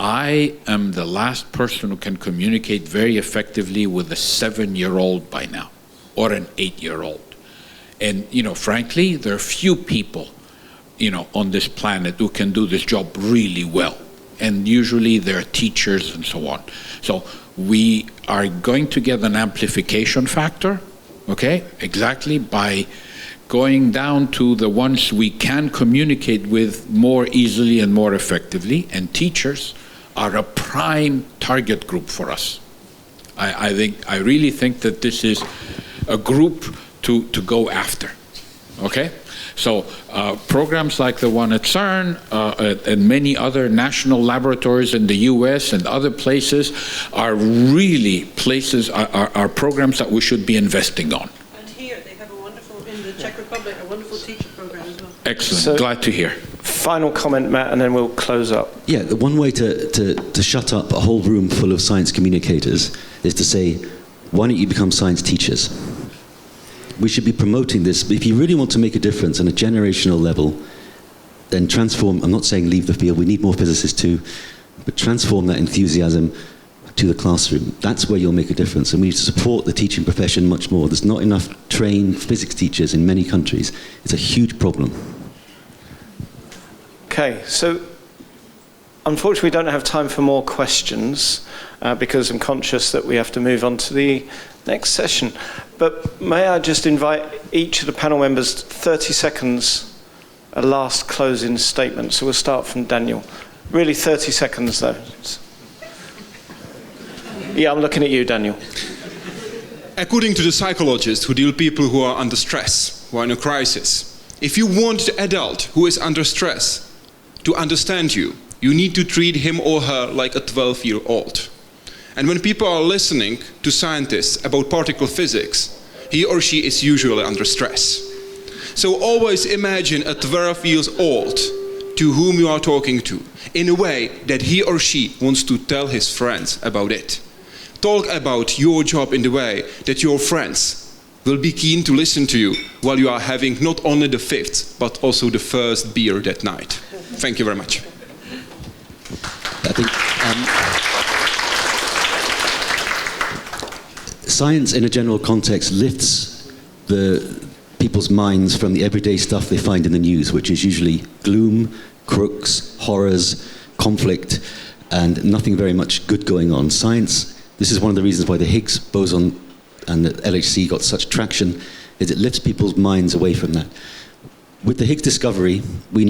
I am the last person who can communicate very effectively with a 7-year-old by now, or an 8-year-old. And, you know, frankly, there are few people, you know, on this planet who can do this job really well. And usually they're teachers and so on. So we are going to get an amplification factor, okay, exactly by going down to the ones we can communicate with more easily and more effectively, and teachers are a prime target group for us. I really think that this is a group to go after, okay? So programs like the one at CERN and many other national laboratories in the US and other places are really places, are programs that we should be investing on. And here they have a wonderful, in the Czech Republic, a wonderful teacher program as well. Excellent, So, glad to hear. Final comment, Matt, and then we'll close up. Yeah, the one way to shut up a whole room full of science communicators is to say, why don't you become science teachers? We should be promoting this. If you really want to make a difference on a generational level, then transform, I'm not saying leave the field, we need more physicists too, but transform that enthusiasm to the classroom. That's where you'll make a difference, and we need to support the teaching profession much more. There's not enough trained physics teachers in many countries. It's a huge problem. Okay, so unfortunately we don't have time for more questions because I'm conscious that we have to move on to the next session. But may I just invite each of the panel members 30 seconds, a last closing statement. So we'll start from Daniel. Really 30 seconds though. Yeah, I'm looking at you, Daniel. According to the psychologists who deal with people who are under stress, who are in a crisis, if you want the adult who is under stress to understand you, you need to treat him or her like a 12-year-old. And when people are listening to scientists about particle physics, he or she is usually under stress. So always imagine a 12-year-old to whom you are talking to, in a way that he or she wants to tell his friends about it. Talk about your job in the way that your friends will be keen to listen to you while you are having not only the 5th, but also the first beer that night. Thank you very much. I think science in a general context lifts the people's minds from the everyday stuff they find in the news, which is usually gloom, crooks, horrors, conflict, and nothing very much good going on. Science, this is one of the reasons why the Higgs boson and the LHC got such traction, is it lifts people's minds away from that. With the Higgs discovery, we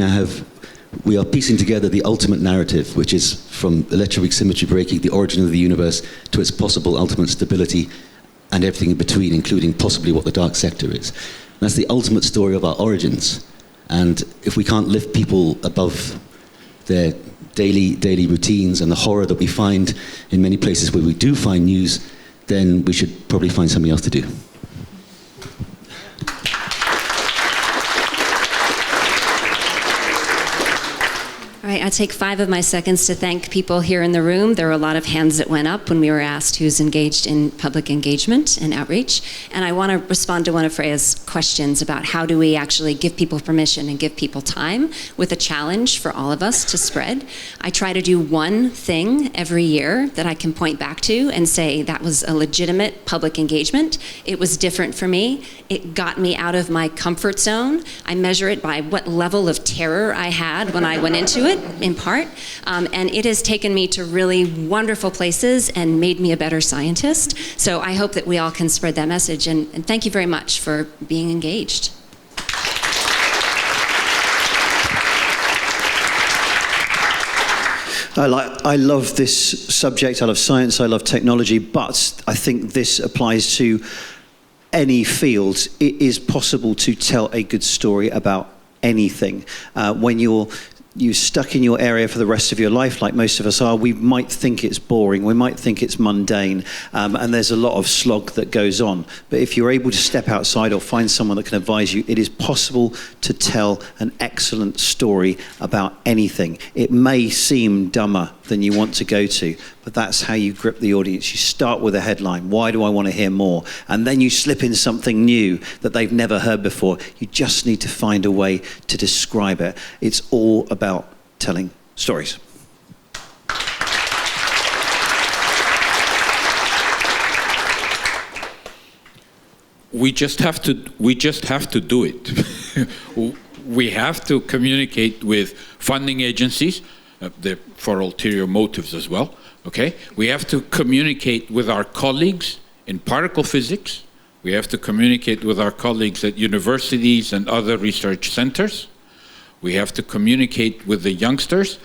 are piecing together the ultimate narrative, which is from electroweak symmetry breaking, the origin of the universe, to its possible ultimate stability, and everything in between, including possibly what the dark sector is. And that's the ultimate story of our origins. And if we can't lift people above their daily routines and the horror that we find in many places where we do find news, then we should probably find something else to do. All right, I'll take 5 of my seconds to thank people here in the room. There were a lot of hands that went up when we were asked who's engaged in public engagement and outreach. And I want to respond to one of Freya's questions about how do we actually give people permission and give people time with a challenge for all of us to spread. I try to do one thing every year that I can point back to and say that was a legitimate public engagement. It was different for me. It got me out of my comfort zone. I measure it by what level of terror I had when I went into it, in part, and it has taken me to really wonderful places and made me a better scientist. So I hope that we all can spread that message, and thank you very much for being engaged. I love this subject, I love science, I love technology, but I think this applies to any field. It is possible to tell a good story about anything. When you're stuck in your area for the rest of your life, like most of us are, we might think it's boring, we might think it's mundane, and there's a lot of slog that goes on. But if you're able to step outside or find someone that can advise you, it is possible to tell an excellent story about anything. It may seem dumber than you want to go to, but that's how you grip the audience. You start with a headline, why do I want to hear more? And then you slip in something new that they've never heard before. You just need to find a way to describe it. It's all about telling stories. We just have to do it. We have to communicate with funding agencies, for ulterior motives as well. Okay, we have to communicate with our colleagues in particle physics. We have to communicate with our colleagues at universities and other research centers. We have to communicate with the youngsters,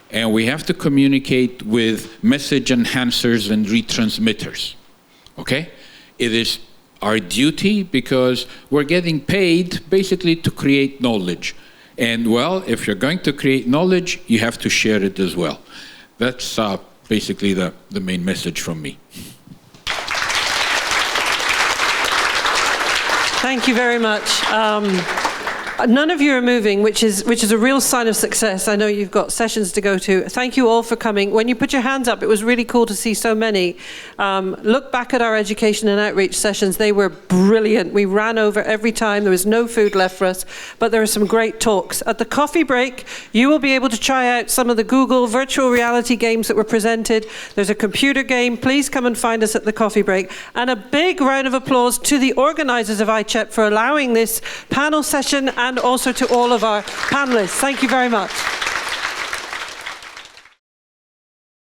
and we have to communicate with message enhancers and retransmitters. Okay, it is our duty because we're getting paid basically to create knowledge. And well, if you're going to create knowledge, you have to share it as well. That's basically the main message from me. Thank you very much. None of you are moving, which is a real sign of success. I know you've got sessions to go to. Thank you all for coming. When you put your hands up, it was really cool to see so many. Look back at our education and outreach sessions. They were brilliant. We ran over every time. There was no food left for us, but there were some great talks. At the coffee break, you will be able to try out some of the Google virtual reality games that were presented. There's a computer game. Please come and find us at the coffee break. And a big round of applause to the organizers of ICHEP for allowing this panel session, and also to all of our panelists. Thank you very much.